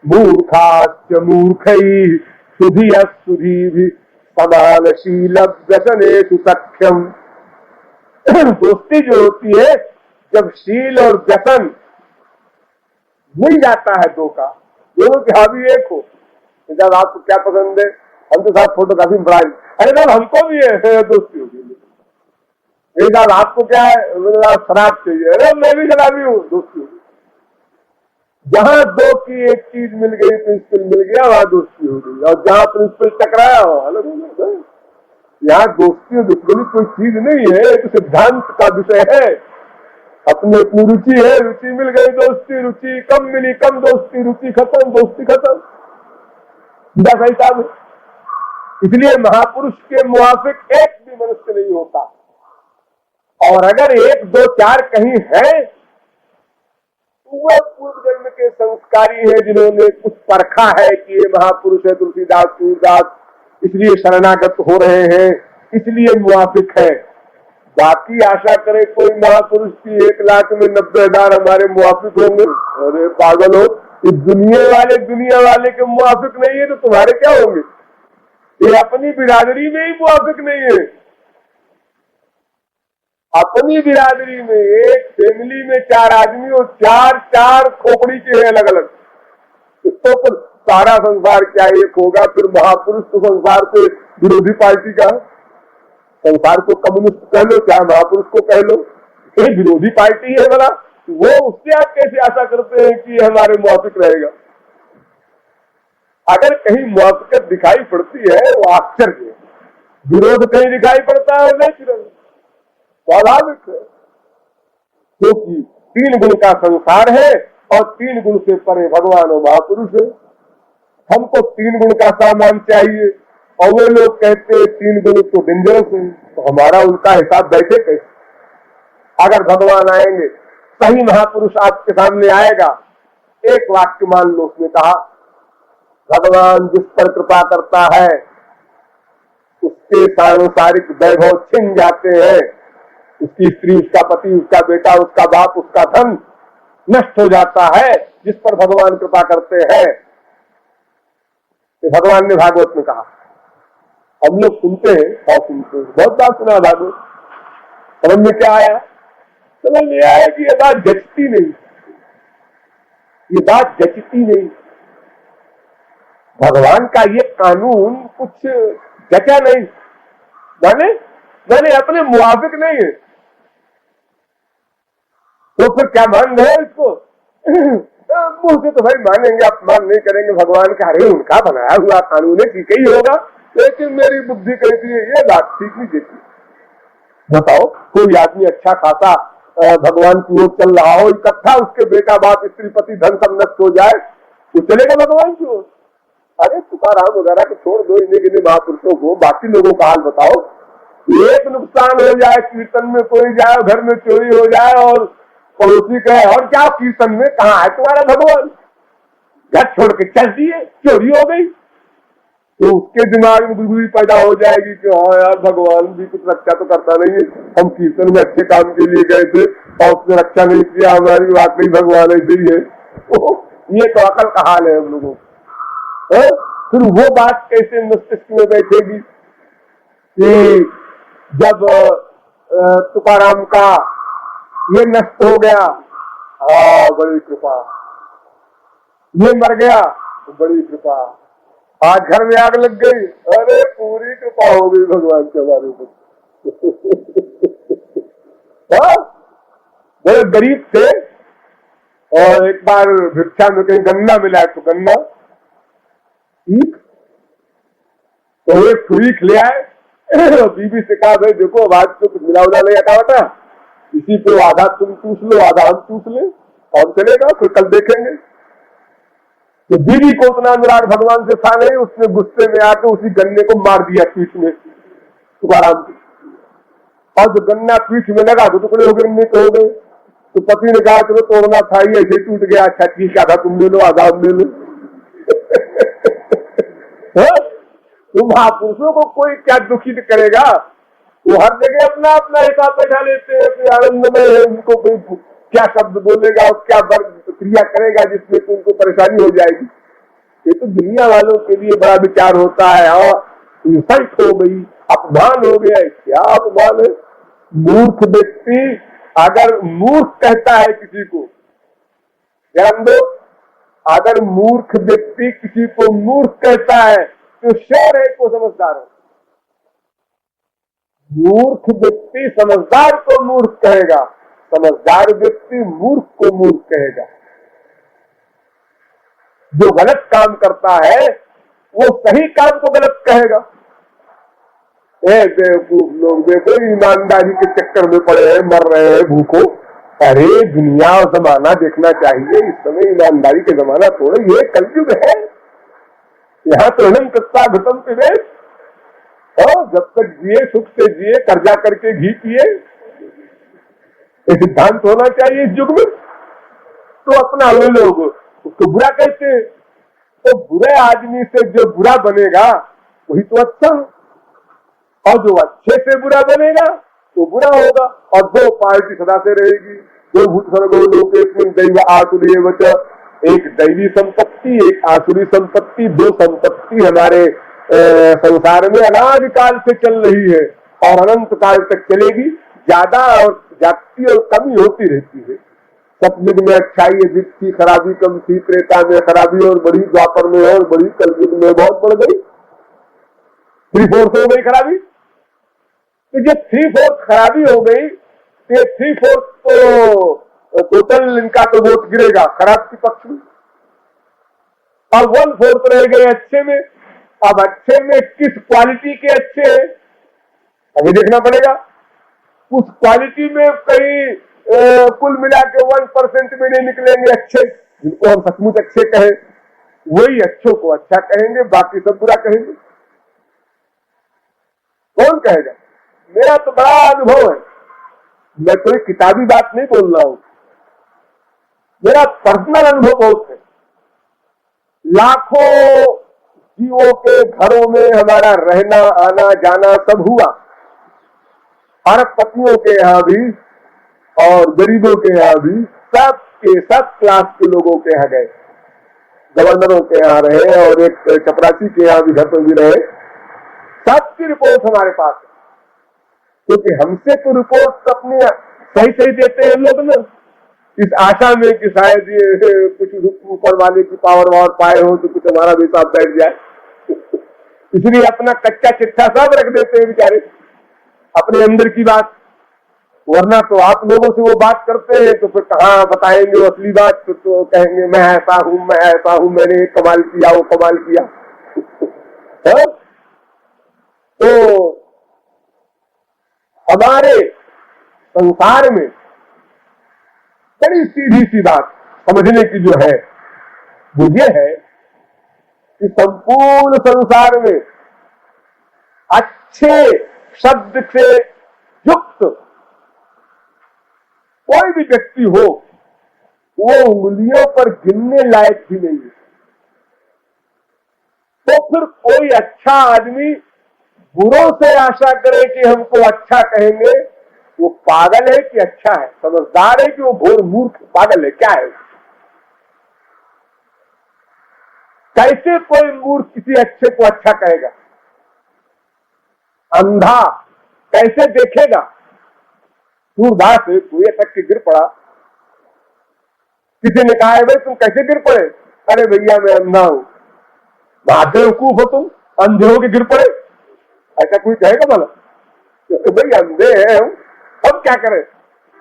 मूर्खाश्च मूर्खैः सुधियः सुधीभिः समानशील व्यसनेषु सख्यम् दोस्ती जो होती है, जब शील और व्यसन मिल जाता है दो का, दोनों के हावी एक हो, जब आपको क्या पसंद है, हम तो साथ फोटोग्राफी में बड़ा, अरे साहब हमको भी है, दोस्ती होगी। एक साहब आपको क्या है, शराब चाहिए, अरे मैं भी शराबी हूँ, दोस्ती होगी। जहां दो की एक चीज मिल गई, प्रिंसिपल मिल गया, वहां दोस्ती हो गई। और जहां प्रिंसिपल टकराया हो, अलग हो गया। यहाँ दोस्ती और दुश्मनी कोई चीज नहीं है, तो सिद्धांत का विषय है। अपनी अपनी रुचि है, रुचि मिल गई दोस्ती, रुचि कम मिली कम दोस्ती, रुचि खत्म दोस्ती खत्म। सही साहब, इसलिए महापुरुष के मुआफिक एक भी मनुष्य नहीं होता। और अगर एक दो चार कहीं है, वह पूर्व जन्म के संस्कारी है, जिन्होंने कुछ परखा है कि ये महापुरुष है, तुलसीदास सूरदास, इसलिए शरणागत हो रहे हैं, इसलिए मुआफिक है। बाकी आशा करे कोई महापुरुष की 1 लाख में 90,000 हमारे मुआफिक होंगे, अरे पागल हो, दुनिया वाले के मुआफिक नहीं है तो तुम्हारे क्या होंगे? ये अपनी बिरादरी में ही मुआफिक नहीं है। अपनी बिरादरी में एक फैमिली में 4 आदमी और 4 खोपड़ी के हैं अलग अलग, तो फिर सारा संसार क्या एक होगा? फिर महापुरुष तो संसार से विरोधी पार्टी का, संसार को कम्युनिस्ट कह लो चाहे महापुरुष को कह लो, ये विरोधी पार्टी है बड़ा, वो उससे आप कैसे आशा करते हैं कि हमारे मुआफिक रहेगा? अगर कहीं मुआफिकत दिखाई पड़ती है वो आश्चर्य है, विरोध कहीं दिखाई पड़ता है नेचुरल, स्वाभाविक है, क्योंकि 3 गुण का संसार है और 3 गुण से परे भगवान और महापुरुष है। हमको 3 गुण का सामान चाहिए और वे लोग कहते हैं 3 गुण तो डेंजरस है, तो हमारा उनका हिसाब बैठे कैसे? अगर भगवान आएंगे, सही महापुरुष आपके सामने आएगा, एक वाक्य मान लो उसने कहा, भगवान जिस पर कृपा करता है उसके सांसारिक वैभव छिन जाते हैं, उसकी स्त्री, उसका पति, उसका बेटा, उसका बाप, उसका धन नष्ट हो जाता है जिस पर भगवान कृपा करते हैं। तो भगवान ने भागवत में कहा, हम लोग सुनते हैं और सुनते हैं, बहुत बात सुना भागवत, समझ में क्या आया? समझ में आया कि ये बात जचती नहीं, ये बात जचती नहीं। भगवान का ये कानून कुछ जचा नहीं, मैंने अपने मुआफिक नहीं है, तो फिर क्या मान रहे इसको? मुंह से तो भाई मानेंगे, अपमान नहीं करेंगे भगवान का, अरे उनका बनाया हुआ कानून है, ठीक ही होगा, लेकिन मेरी बुद्धि कहती है ये बात ठीक नहीं देती। बताओ, कोई आदमी अच्छा खासा भगवान की ओर चल रहा हो, इकट्ठा उसके बेटा बाप स्त्री पति धन सब नष्ट हो जाए, तो चलेगा भगवान की ओर? अरे तुकाराम वगैरह को छोड़ दो, इन्हें गिने महापुरुषों को, बाकी लोगों का हाल बताओ। एक नुकसान हो जाए, कीर्तन में कोई जाए, घर में चोरी हो जाए और पड़ोसी कहे और क्या कीर्तन में कहाँ है तुम्हारा भगवान, घर छोड़ के चल दिए, चोरी हो गई, तो उसके दिमाग में बुद्धि पैदा हो जाएगी कि हाँ यार भगवान भी कुछ रक्षा तो करता नहीं है, हम कीर्तन में अच्छे काम के लिए गए थे और उसने रक्षा नहीं किया, हमारी वाकई भगवान ऐसे ही है। ये तो अकल का हाल है हम लोगों। फिर वो बात कैसे मस्तिष्क में बैठेगी कि जब तुकाराम का ये नष्ट हो गया, बड़ी कृपा, ये मर गया तो बड़ी कृपा, आज घर में आग लग गई, अरे पूरी कृपा हो गई भगवान के हमारे ऊपर। बड़े गरीब थे और एक बार भिक्षा में कहीं गन्ना मिला, तो गन्ना तो एक ईख ले आए, बीबी से कहा भाई देखो अब आज तो कुछ मिला उला नहीं हटा बटा, इसी को आधा तुम चूस लो आधा हम चूस ले और चलेगा, फिर कल देखेंगे। तो बीबी को उतना अनुराग भगवान से था नहीं, उसने गुस्से में आकर उसी गन्ने को मार दिया पीठ में तुकाराम की, और जो गन्ना पीठ में लगा तो टुकड़े हो गए, हो गए। तो पति ने कहा चलो तोड़ना था ही, ऐसे टूट गया, अच्छा ठीक है आधा तुम ले लो आधा हम ले लो। तो महापुरुषों को कोई क्या दुखित करेगा, वो हर जगह अपना अपना हिसाब बैठा लेते हैं, अपने आनंद में है, उनको कोई क्या शब्द बोलेगा और क्या क्रिया करेगा जिसमें तो उनको परेशानी हो जाएगी। ये तो दुनिया वालों के लिए बड़ा विचार होता है, और इंसल्ट हो गई, अपमान हो गया, क्या अपमान है, मूर्ख व्यक्ति अगर मूर्ख कहता है किसी को, ध्यान दो, अगर मूर्ख व्यक्ति किसी को मूर्ख कहता है तो शेर है को समझदार हो। मूर्ख व्यक्ति समझदार को मूर्ख कहेगा, समझदार व्यक्ति मूर्ख को मूर्ख कहेगा। जो गलत काम करता है वो सही काम को गलत कहेगा। बेवकूफ लोग देखो ईमानदारी के चक्कर में पड़े हैं, मर रहे हैं भूखों। अरे दुनिया और जमाना देखना चाहिए, इस समय ईमानदारी के जमाना थोड़े, ये कलयुग है, यहाँ तो तत्ता घटम पिबे, और जब तक जिए सुख से जिए, कर्जा करके घी पिए, ये सिद्धांत होना चाहिए इस युग में। तो अपना वे लोग उसको बुरा कहते हैं, तो बुरे आदमी से जो बुरा बनेगा वही तो अच्छा, और जो अच्छे से बुरा बनेगा तो बुरा होगा। और दो पार्टी सदा से रहेगी, दो भूत सर्गो लोकेस्मिन् दैव आसुरी वच, एक दैवी संपत्ति एक आसुरी संपत्ति, दो संपत्ति हमारे संसार में अनादिकाल से चल रही है और अनंत काल तक चलेगी। ज्यादा और जाति और कमी होती रहती है। सतयुग में अच्छाई अधिक थी, खराबी कम थी, त्रेता में खराबी और बढ़ी, द्वापर में और बढ़ी, कलयुग में बहुत बढ़ गई, 3/4 हो गई खराबी। तो जब 3/4 खराबी हो गई तो 3/4 तो टोटल इनका तो वोट गिरेगा खराब के पक्ष में, और 1/4 रह गए अच्छे में। अब अच्छे में किस क्वालिटी के अच्छे हैं अभी देखना पड़ेगा। उस क्वालिटी में कहीं कुल मिला के 1% में नहीं निकलेंगे अच्छे, जिनको हम सचमुच अच्छे कहें, वही अच्छों को अच्छा कहेंगे, बाकी सब बुरा कहेंगे। कौन कहेगा? मेरा तो बड़ा अनुभव है, मैं कोई किताबी बात नहीं बोल रहा हूं, मेरा पर्सनल अनुभव बहुत है। लाखों जीवों के घरों में हमारा रहना आना जाना सब हुआ, अरबपतियों के यहाँ भी और गरीबों के यहाँ भी, सब के सब क्लास के लोगों के यहाँ गए, गवर्नरों के यहाँ रहे और एक चपरासी के यहाँ भी घर पर भी रहे। सबकी रिपोर्ट हमारे पास है, क्योंकि हमसे तो रिपोर्ट अपनी सही सही देते हैं लोग ना, इस आशा में कि शायद ये कुछ ऊपर वाले की पावर पाए हो तो कुछ हमारा भी साथ बैठ जाए, इसलिए अपना कच्चा चिट्ठा सब रख देते हैं बेचारे अपने अंदर की बात। वरना तो आप लोगों से वो बात करते हैं तो फिर कहाँ बताएंगे वो असली बात, तो कहेंगे मैं ऐसा हूं, मैंने कमाल किया, वो कमाल किया। तो हमारे संसार में बड़ी सीधी सी बात समझने की जो है वो ये है कि संपूर्ण संसार में अच्छे शब्द से युक्त कोई भी व्यक्ति हो वो उंगलियों पर गिनने लायक भी नहीं है। तो फिर कोई अच्छा आदमी बुरों से आशा करे कि हमको अच्छा कहेंगे, वो पागल है कि अच्छा है, समझदार है कि वो घोर मूर्ख पागल है, क्या है? कैसे कोई मूर्ख किसी अच्छे को अच्छा कहेगा? अंधा कैसे देखेगा? सूरदास है, कोई अटक के गिर पड़ा, किसी ने कहा है भाई तुम कैसे गिर पड़े? अरे भैया मैं अंधा हूं। बेवकूफ हो तुम, अंधे हो के गिर पड़े? ऐसा कोई कहेगा भला? तो भाई अंधे हैं हम, अब क्या करें,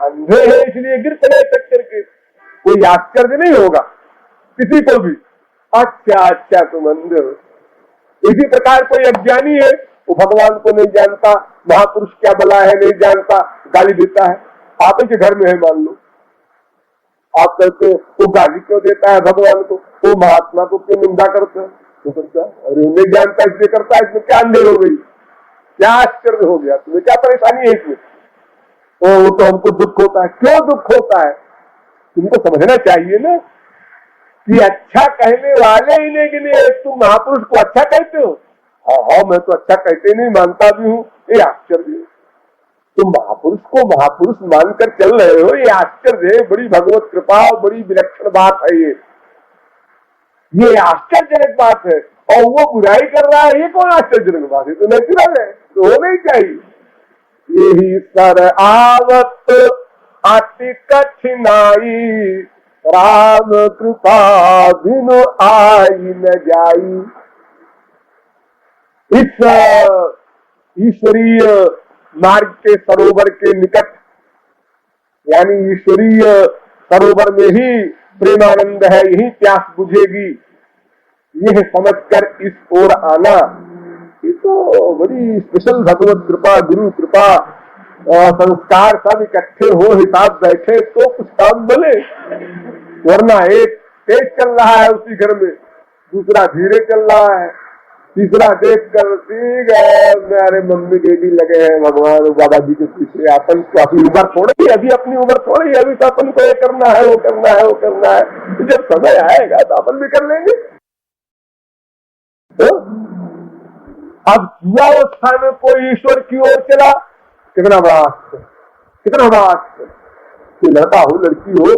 अंधे हैं इसलिए गिर पड़े अटक करके, कोई आश्चर्य नहीं होगा किसी को भी। अच्छा तुम अंधे हो। इसी प्रकार कोई अज्ञानी है, वो भगवान को नहीं जानता, महापुरुष क्या बला है नहीं जानता, गाली देता है। आप ही के घर में है मान लो, आप कहते हो वो गाली क्यों देता है भगवान को, वो महात्मा को क्यों निंदा करता है? तो करता है, अरे नहीं जानता इसलिए करता है, इसमें क्या अंधेर हो गई, क्या आश्चर्य हो गया, तुम्हें क्या परेशानी है इसमें? वो तो हमको दुख होता है। क्यों दुख होता है? तुमको समझना चाहिए ना कि अच्छा कहने वाले ही नहीं गिने, तुम महापुरुष को अच्छा कहते हो। हाँ मैं तो अच्छा कहते नहीं, मानता भी हूँ, ये आश्चर्य है। तुम महापुरुष को महापुरुष मानकर चल रहे हो, ये आश्चर्य है, बड़ी भगवत कृपा और बड़ी विलक्षण बात है ये आश्चर्यजनक बात है। और वो बुराई कर रहा है, ये कौन आश्चर्यजनक बात है? तो नेचुरल है, तो होना ही चाहिए। यही सर आवत अति कठिनाई, राम कृपा बिनु आई न जाई। इस ईश्वरीय मार्ग के सरोवर के निकट, यानी ईश्वरीय सरोवर में ही प्रेमानंद है, यही प्यास बुझेगी, यह समझकर इस ओर आना, ये तो बड़ी स्पेशल भगवत कृपा, गुरु कृपा, संस्कार सब इकट्ठे हो, हिसाब बैठे तो कुछ काम बने, वरना एक तेज चल रहा है उसी घर में, दूसरा धीरे चल रहा है, तीसरा देख कर ठीक है मेरे मम्मी डैडी लगे हैं भगवान बाबा जी के पीछे, अपन तो अपनी उम्र थोड़ी, अभी अपनी उम्र थोड़ी, अभी तो अपन को ये करना है, वो करना है, वो करना है, तो जब समय आएगा तो अपन भी कर लेंगे। तो अब युवावस्था में कोई ईश्वर की ओर चला, कितना बड़ा आश्चर्य, कितना बड़ा आश्चर्य। कोई लड़का हो लड़की हो,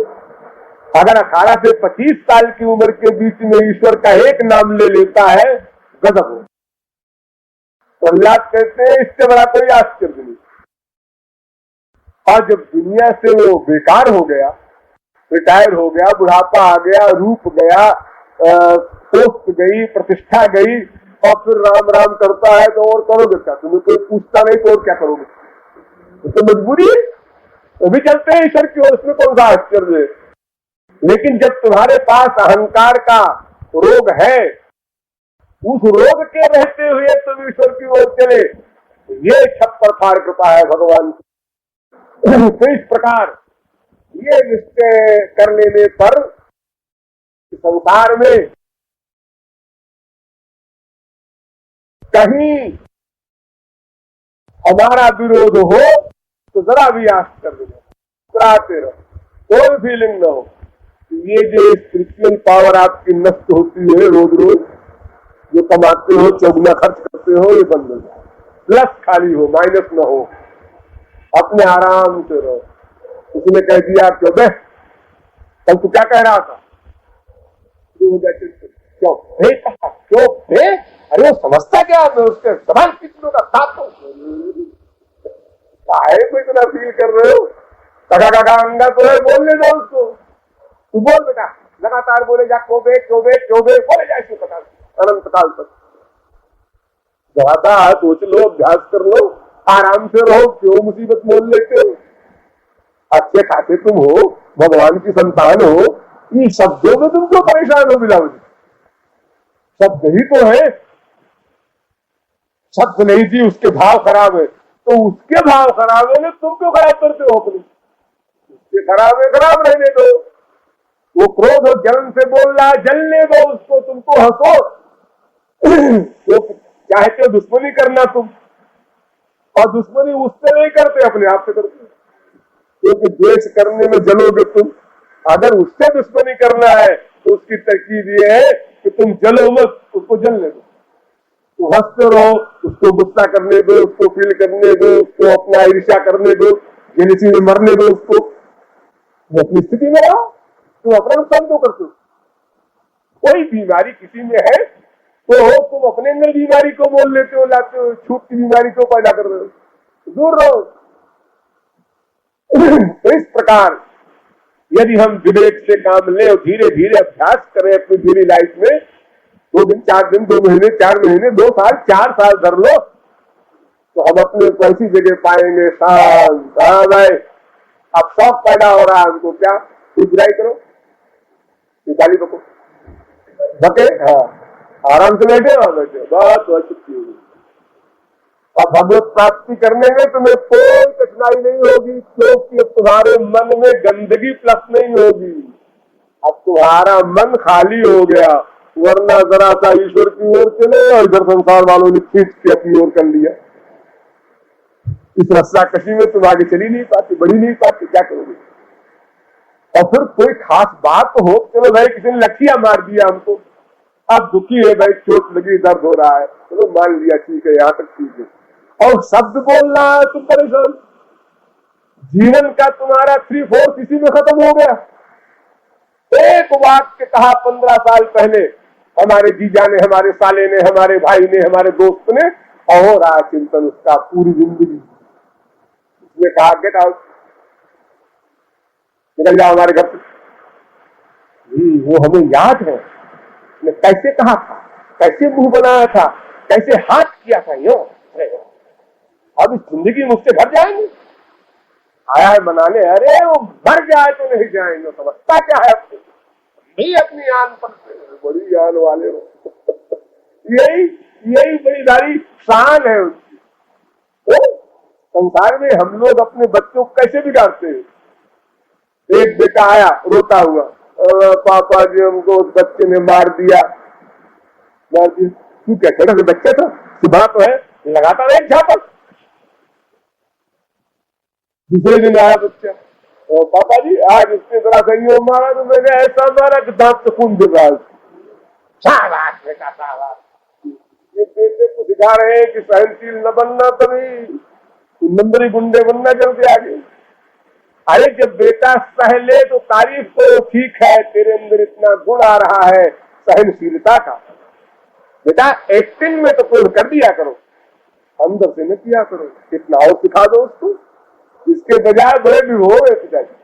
अगर 18 से 25 साल की उम्र के बीच में ईश्वर का एक नाम ले लेता है, गजब हो। प्रहलाद कहते हैं इससे बड़ा कोई आश्चर्य नहीं। और जब दुनिया से वो बेकार हो गया, रिटायर हो गया, बुढ़ापा आ गया, रूप गया, पोस्ट गई, प्रतिष्ठा गई, और फिर राम राम करता है, तो और करोगे क्या? तुम्हें कोई पूछता नहीं तो और क्या करोगे? तो मजबूरी है, वो भी चलते हैं ईश्वर की ओर, उसमें कौन सा आश्चर्य है। लेकिन जब तुम्हारे पास अहंकार का रोग है, उस रोग के रहते हुए तुम ईश्वर की ओर चले, ये छप्पर फाड़ कृपा है भगवान की। तो इस प्रकार ये निश्चय कर लेने पर संसार में कहीं हमारा विरोध हो तो जरा भी आश्चर्य कराते रहो, कोई फीलिंग न हो। ये जो स्पिरिचुअल पावर आपकी नष्ट होती है रोज रोज, जो कमाते हो, चौगुना खर्च करते हो, ये बंद हो जाए, प्लस खाली हो, माइनस न हो, अपने आराम से रहो। उसने कह दिया क्यों बे, कल तू क्या कह रहा था? क्यों कहा क्यों बे? अरे वो समझता क्या? मैं उसके सवाल कितनों का साथ हूं, को इतना फील कर रहे हो? काका अंगा तो है, बोलने दो उसको, तू बोल बेटा, लगातार बोले जा, क्यों बे क्यों बे क्यों बे, बोले जा इसको पता अनंत काल तक। ज्यादा सोच लो, अभ्यास कर लो, आराम से रहो, क्यों मुसीबत मोल लेते हो? अच्छे खाते तुम हो, भगवान की संतान हो, इन शब्दों में तुम क्यों परेशान हो? बिलावल शब्द ही तो है, शब्द नहीं जी उसके भाव खराब है, तो उसके भाव खराब है ना, तुम क्यों खराब करते हो अपने? उसके खराब है, खराब रहने दो। वो क्रोध और जलन से बोल रहा है, जलने दो उसको, तुमको हंसो। तो चाहते हो दुश्मनी करना तुम, और दुश्मनी उससे नहीं करते, अपने आप से करते, क्योंकि द्वेष करने में जलोगे तुम। अगर उससे दुश्मनी करना है तो उसकी तरकीब ये है कि तुम जलो मत, उसको जलने दो, तो हंसते रहो, उसको गुस्सा करने दो, उसको फील करने दो, उसको अपना ईर्ष्या करने दो, जेलसी में मरने दो उसको, अपनी स्थिति में रहो, तुम अपना नुकसान क्यों करते हो? कोई बीमारी किसी में है तो तुम अपने अंदर बीमारी को बोल लेते हो, लाते हो, छूट की बीमारी को पैदा कर रहे हो, दूर रहो। तो इस प्रकार यदि हम विवेक से काम लें और धीरे धीरे अभ्यास करें अपनी डेली लाइफ में, 2 दिन 4 दिन 2 महीने 4 महीने 2 साल 4 साल कर लो, तो हम अपने को ऐसी जगह पाएंगे शांत। हाँ भाई, अब शौक पैदा हो रहा है हमको, क्या बुराई करो, निकाली बको बके, हाँ आराम से बैठे, हाँ बैठे, बहुत छुट्टी होगी। और भगवत प्राप्ति करने में तुम्हें कोई कठिनाई नहीं होगी, क्योंकि अब तुम्हारे मन में गंदगी प्लस नहीं होगी, अब तुम्हारा मन खाली हो गया। वरना जरा सा ईश्वर की ओर चले और इधर संसार वालों ने खींच के अपनी ओर कर लिया, इस रस्सा कशी में तुम आगे चली नहीं पाती, बढ़ी नहीं पाती, क्या करोगे? और फिर कोई खास बात हो, चलो भाई किसी ने लठिया मार दिया हमको, अब दुखी है भाई, चोट लगी, दर्द हो रहा है, चलो मान लिया, ठीक है, यहाँ तक ठीक है। और शब्द बोल रहा है तुम परेशान, जीवन का तुम्हारा 3/4 इसी में खत्म हो गया। एक वाक्य कहा 15 साल पहले हमारे जीजा ने, हमारे साले ने, हमारे भाई ने, हमारे दोस्त ने, और रहा चिंतन उसका पूरी जिंदगी। उसने कहा गेट आउट, निकल जाओ हमारे घर से। वो हमें याद है, उसने कैसे कहा था, कैसे मुंह बनाया था, कैसे हाथ किया था। यो अब इस जिंदगी मुझसे भर जाएंगे, आया है मनाने, अरे वो मर जाए तो नहीं जाएंगे, समझता क्या है अपनी, नहीं अपनी आन पर बड़ी आन वाले हो। यही बड़ी सारी शान है उसकी। तो संसार में हम लोग अपने बच्चों को कैसे बिगाड़ते हैं। एक बेटा आया रोता हुआ, पापा जी हमको उस बच्चे ने मार दिया। तू क्या छोटा सा बच्चा था, सुबह तो है, लगाता रहे झापक। दूसरे दिन आया बच्चा, पापा जी आज इसने थोड़ा सही मारा तो मैंने ऐसा मारा कि दांत से खून गिर रहा है। शाबाश बेटा शाबाश। ये बेटे को सिखा रहे हैं कि सहनशील न बनना, तभी नंबरी गुंडे बनना जल्दी आगे। अरे जब बेटा सह ले तो तारीफ करो, ठीक है तेरे अंदर इतना गुण आ रहा है सहनशीलता का, बेटा एक्टिंग में तो पूर्ण कर दिया करो, अंदर से न किया करो। कितना और सिखा दो उसको, इसके बजाय बड़े विभोर है पिताजी।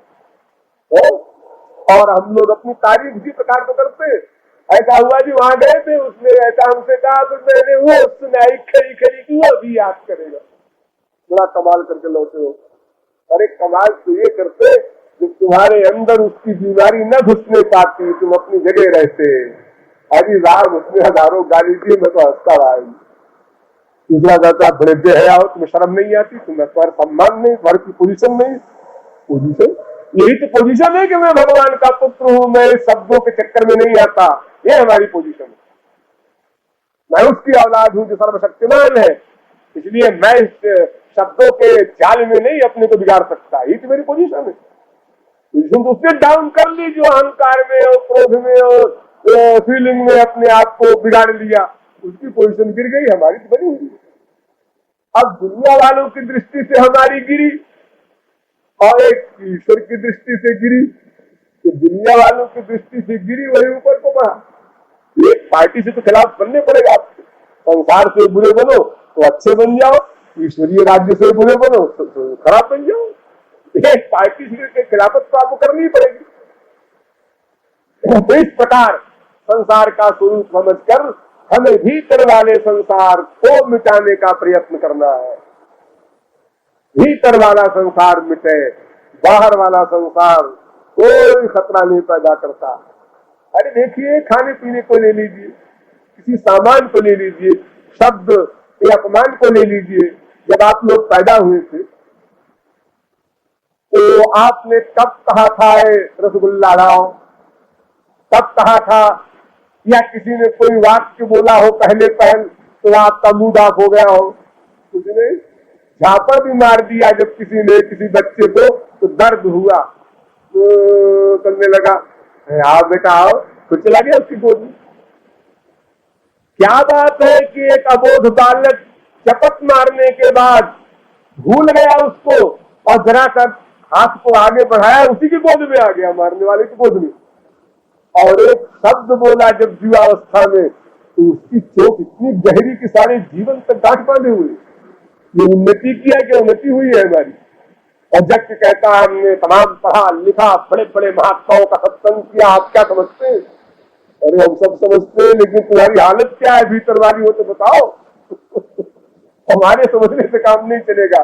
और हम लोग अपनी तारीफ इसी प्रकार तो करते हैं। ऐसा हुआ जी वहां गए थे, उसने ऐसा हमसे कहा तो मैंने वो सुनाई खड़ी खड़ी की, वो भी याद करेगा, बड़ा कमाल करके लौटे हो। अरे कमाल तो ये करते जब तुम्हारे अंदर उसकी बीमारी न घुसने पाती, तुम अपनी जगह रहते। अरे राम उसने हजारों गाली दी, मैं तो हंसता रहा। दूसरा कहता बड़े बेहया हो, तुम्हें शर्म नहीं आती, तुम्हें तुम्हारा सम्मान नहीं, तुम्हारी की पोजीशन नहीं। पोजीशन यही तो पोजीशन है कि मैं भगवान का पुत्र हूं, मैं शब्दों के चक्कर में नहीं आता, ये हमारी पोजीशन है। मैं उसकी औलाद हूं जो सर्वशक्तिमान है, इसलिए मैं इस शब्दों के जाल में नहीं अपने को बिगाड़ सकता। ये तो मेरी पोजीशन है। पोजीशन तो उसने डाउन कर ली जो अहंकार में और क्रोध में और फीलिंग में अपने आप को बिगाड़ लिया, उसकी पोजीशन गिर गई, हमारी तो बनी हुई। अब दुनिया वालों की दृष्टि से हमारी गिरी और एक ईश्वर की दृष्टि से गिरी, तो दुनिया वालों की दृष्टि से गिरी वही ऊपर को बढ़ा। एक पार्टी से तो खिलाफ बनने पड़ेगा आपको। संसार से बुरे बनो तो अच्छे बन जाओ, ईश्वरीय राज्य से बुरे बनो तो खराब बन जाओ। एक पार्टी के खिलाफत तो आपको करनी ही पड़ेगी। तो इस प्रकार संसार का स्वरूप समझकर हमें भीतर वाले संसार को मिटाने का प्रयत्न करना है। भीतर वाला संसार मिटे, बाहर वाला संसार कोई खतरा नहीं पैदा करता। अरे देखिए, खाने पीने को ले लीजिए, किसी सामान को ले लीजिए, शब्द या अपमान को ले लीजिए। जब आप लोग पैदा हुए थे तो आपने कब कहा था रसगुल्ला लाओ, कब कहा था, या किसी ने कोई वाक्य बोला हो पहले पहल तो आपका मूड ऑफ हो गया हो, उसने झापड़ भी मार दिया जब किसी ने किसी बच्चे को, तो दर्द हुआ, तो करने लगा, आओ बेटा आओ, तो चला गया उसकी गोद में। क्या बात है कि एक अबोध बालक चपत मारने के बाद भूल गया उसको और जरा कर हाथ को आगे बढ़ाया, उसी की गोद में आ गया, मारने वाले की गोद में, और एक शब्द बोला जब जीवावस्था में, तो उसकी चोट इतनी गहरी कि सारे जीवन तक गांठ बांधे हुए। ये उन्नति किया कि उन्नति हुई है हमारी। और जग कहता है हमने तमाम पढ़ा लिखा, बड़े बड़े महात्माओं का सत्संग किया, आप क्या समझते हैं? अरे हम सब समझते हैं, लेकिन तुम्हारी हालत क्या है भीतर वाली हो तो बताओ। हमारे समझने से काम नहीं चलेगा,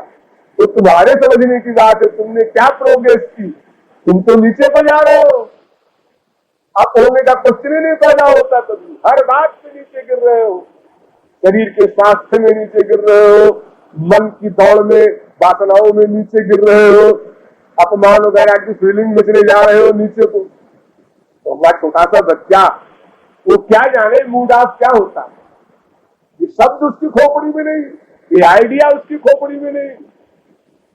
तो तुम्हारे समझने की बात है। तुमने क्या प्रोग्रेस की? तुम तो नीचे को जा रहे हो। आप होने का क्वेश्चन ही नहीं पैदा होता, कभी हर बात में नीचे गिर रहे हो, शरीर के स्वास्थ्य में नीचे गिर रहे हो, मन की दौड़ में वासनाओं में नीचे गिर रहे हो, अपमान वगैरह की फीलिंग में चले जा रहे हो नीचे को। तो हमारा छोटा सा बच्चा वो क्या जाने मूड ऑफ क्या होता है, ये शब्द उसकी खोपड़ी में नहीं, ये आइडिया उसकी खोपड़ी में नहीं।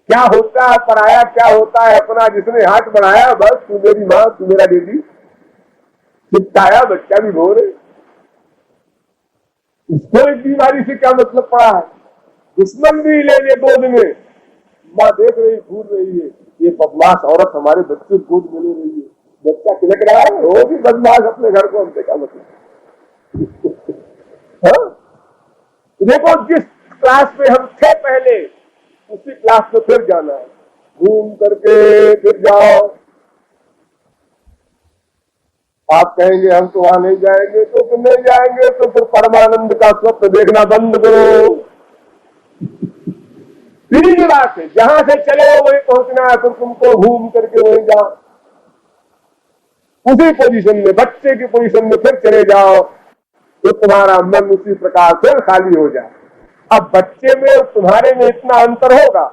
क्या होता है पराया, क्या होता है अपना, जिसने हाथ बढ़ाया बस तू मेरी माँ तू मेरा बेटी, चिपटाया बच्चा भी भोर है। इसको इस बीमारी से क्या मतलब पड़ा है? दुश्मन भी ले ले गोद में, माँ देख रही घूर रही है, ये बदमाश औरत हमारे बच्चे गोद में ले रही है, बच्चा खिलक रहा है, वो भी बदमाश अपने घर को, हमसे क्या मतलब। हाँ? देखो जिस क्लास में हम थे पहले उसी क्लास में फिर जाना है, घूम करके फिर जाओ। आप कहेंगे हम तो वहां नहीं जाएंगे, तो फिर नहीं जाएंगे, तो फिर परमानंद का स्वप्न देखना बंद करो। सीधी बात है, जहां से चले वही पहुंचना है, फिर तुमको घूम करके वही जाओ, उसी पोजीशन में, बच्चे की पोजीशन में फिर चले जाओ, तो तुम्हारा मन उसी प्रकार से खाली हो जाए। अब बच्चे में और तुम्हारे में इतना अंतर होगा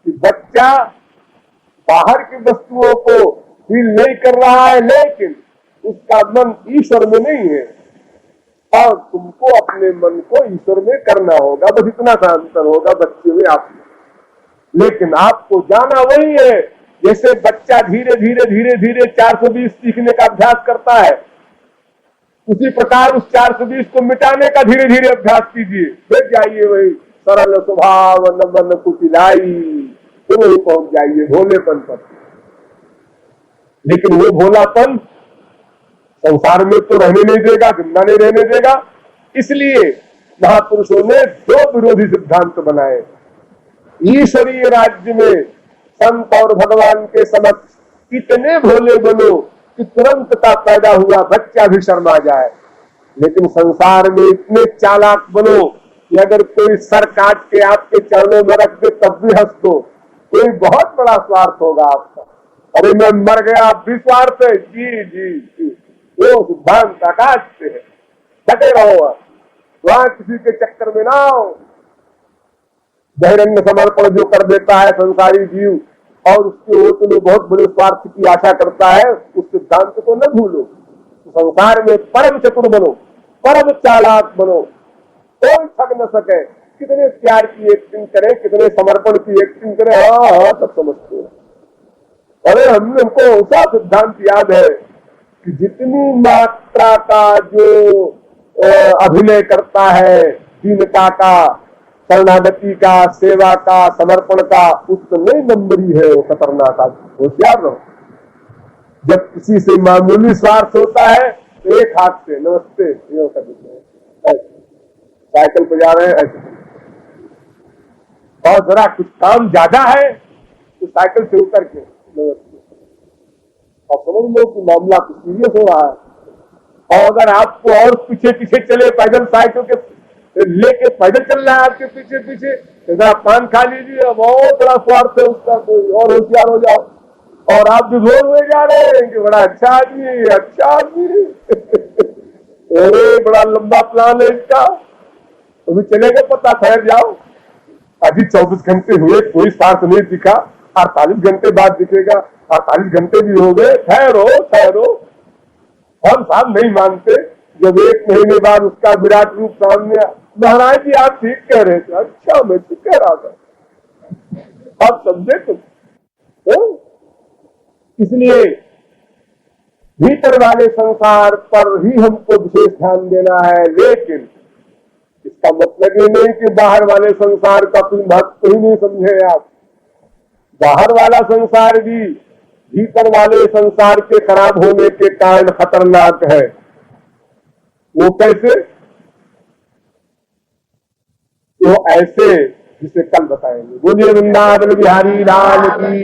कि बच्चा बाहर की वस्तुओं को फील नहीं कर रहा है, लेकिन उसका मन ईश्वर में नहीं है, और तुमको अपने मन को ईश्वर में करना होगा। बस इतना सा अंतर होगा बच्चे में आप में। लेकिन आपको जाना वही है। जैसे बच्चा धीरे धीरे धीरे धीरे 420 सीखने का अभ्यास करता है, उसी प्रकार उस 420 को मिटाने का धीरे धीरे अभ्यास कीजिए। फिर जाइए वही सरल स्वभाव नमन कुटिलाई, फिर वही पहुंच जाइए भोलेपन पर। लेकिन वो भोलापन संसार में तो रहने नहीं देगा, जिंदा नहीं रहने देगा। इसलिए महापुरुषों ने दो विरोधी सिद्धांत बनाए। ईश्वरीय राज्य में संत और भगवान के समक्ष इतने भोले बनो कि तुरंत का पैदा हुआ बच्चा भी शर्मा जाए, लेकिन संसार में इतने चालाक बनो कि अगर कोई सर काट के आपके चरणों में रख दे तब भी हंस दो। कोई बहुत बड़ा स्वार्थ होगा आपका, अरे मैं मर गया, आप भी स्वार्थ है, जी जी जी, वो सिद्धांत आकाश से है। डटे रहो, वहां किसी के चक्कर में ना हो। बहिरंग समर्पण जो कर देता है संसारी जीव और उसके होते में बहुत बड़े स्वार्थ की आशा करता है, उस सिद्धांत को न भूलो। संसार में परम चतुर बनो, परम चालाक बनो, कोई ठग न सके। कितने प्यार की एक्टिंग करे, कितने समर्पण की एक्टिंग करे, हाँ हाँ सब समझते हैं। अरे हमको ऐसा सिद्धांत याद है कि जितनी मात्रा का जो अभिनय करता है दीनता का, शरणागति का, सेवा का, समर्पण का, उतने नंबरी है वो खतरनाक आदमी। होशियार रहो। जब किसी से मामूली स्वार्थ होता है तो एक हाथ से नमस्ते ये कर देते हैं, साइकिल पे जा रहे हैं ऐसे, और जरा कुछ काम ज्यादा है तो साइकिल से उतर के नमस्ते, और समझ लो कि मामला कुछ सीरियस हो रहा है। और अगर आपको और पीछे पीछे चले, पैदल साइकिल के लेके पैदल चल रहा है आपके पीछे पीछे, जरा पान खा लीजिए, बहुत बड़ा स्वार्थ है उसका, कोई और होशियार हो जाओ। और आप भी जोर हुए जा रहे हैं कि बड़ा अच्छा आदमी, अच्छा आदमी अरे बड़ा लंबा प्लान है इसका, अभी चलेगा पता, ठहर जाओ। अभी 24 घंटे हुए, कोई स्वार्थ नहीं दिखा, 48 घंटे बाद दिखेगा, 48 घंटे भी हो गए, ठहरो ठहरो। हम साहब नहीं मानते। जब 1 महीने बाद उसका विराट रूप सामने, महाराज जी आप ठीक कह रहे थे, अच्छा मैं ठीक कह रहा था, आप समझे तुम। इसलिए भीतर वाले संसार पर ही हमको विशेष ध्यान देना है, लेकिन इसका मतलब ये नहीं कि बाहर वाले संसार का कोई महत्व ही नहीं समझे आप। बाहर वाला संसार भी भीतर वाले संसार के खराब होने के कारण खतरनाक है। वो कैसे? वो ऐसे जिसे कल बताएंगे। बोलिए वृंदावन बिहारी लाल की।